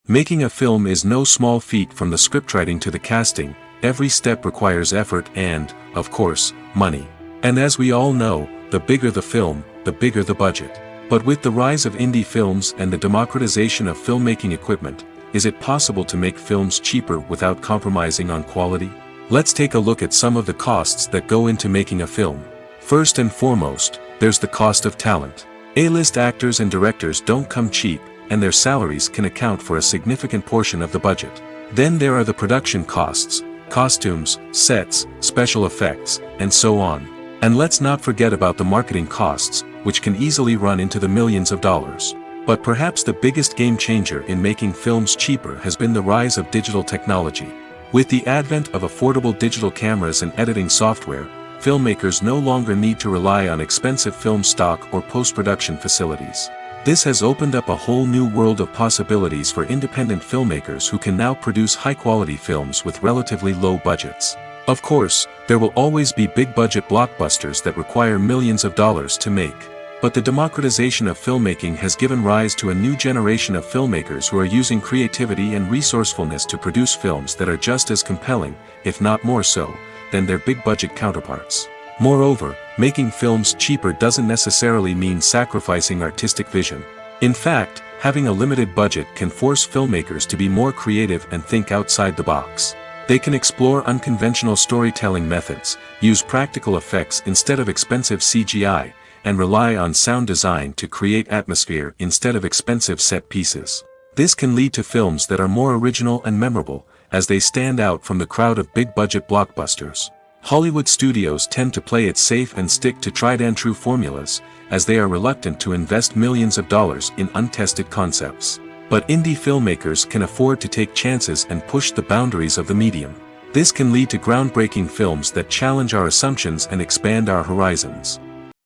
Speaker 1: Making a film is no small feat. From the scriptwriting to the casting, every step requires effort and, of course, money. And as we all know, the bigger the film, the bigger the budget. But with the rise of indie films and the democratization of filmmaking equipment, is it possible to make films cheaper without compromising on quality? Let's take a look at some of the costs that go into making a film. First and foremost, there's the cost of talent. A-list actors and directors don't come cheap, and their salaries can account for a significant portion of the budget. Then there are the production costs, costumes, sets, special effects, and so on. And let's not forget about the marketing costs, which can easily run into the millions of dollars. But perhaps the biggest game changer in making films cheaper has been the rise of digital technology. With the advent of affordable digital cameras and editing software, filmmakers no longer need to rely on expensive film stock or post-production facilities. This has opened up a whole new world of possibilities for independent filmmakers who can now produce high-quality films with relatively low budgets. Of course, there will always be big-budget blockbusters that require millions of dollars to make. But the democratization of filmmaking has given rise to a new generation of filmmakers who are using creativity and resourcefulness to produce films that are just as compelling, if not more so, than their big-budget counterparts. Moreover, making films cheaper doesn't necessarily mean sacrificing artistic vision. In fact, having a limited budget can force filmmakers to be more creative and think outside the box. They can explore unconventional storytelling methods, use practical effects instead of expensive CGI, and rely on sound design to create atmosphere instead of expensive set pieces. This can lead to films that are more original and memorable, as they stand out from the crowd of big-budget blockbusters. Hollywood studios tend to play it safe and stick to tried-and-true formulas, as they are reluctant to invest millions of dollars in untested concepts. But indie filmmakers can afford to take chances and push the boundaries of the medium. This can lead to groundbreaking films that challenge our assumptions and expand our horizons.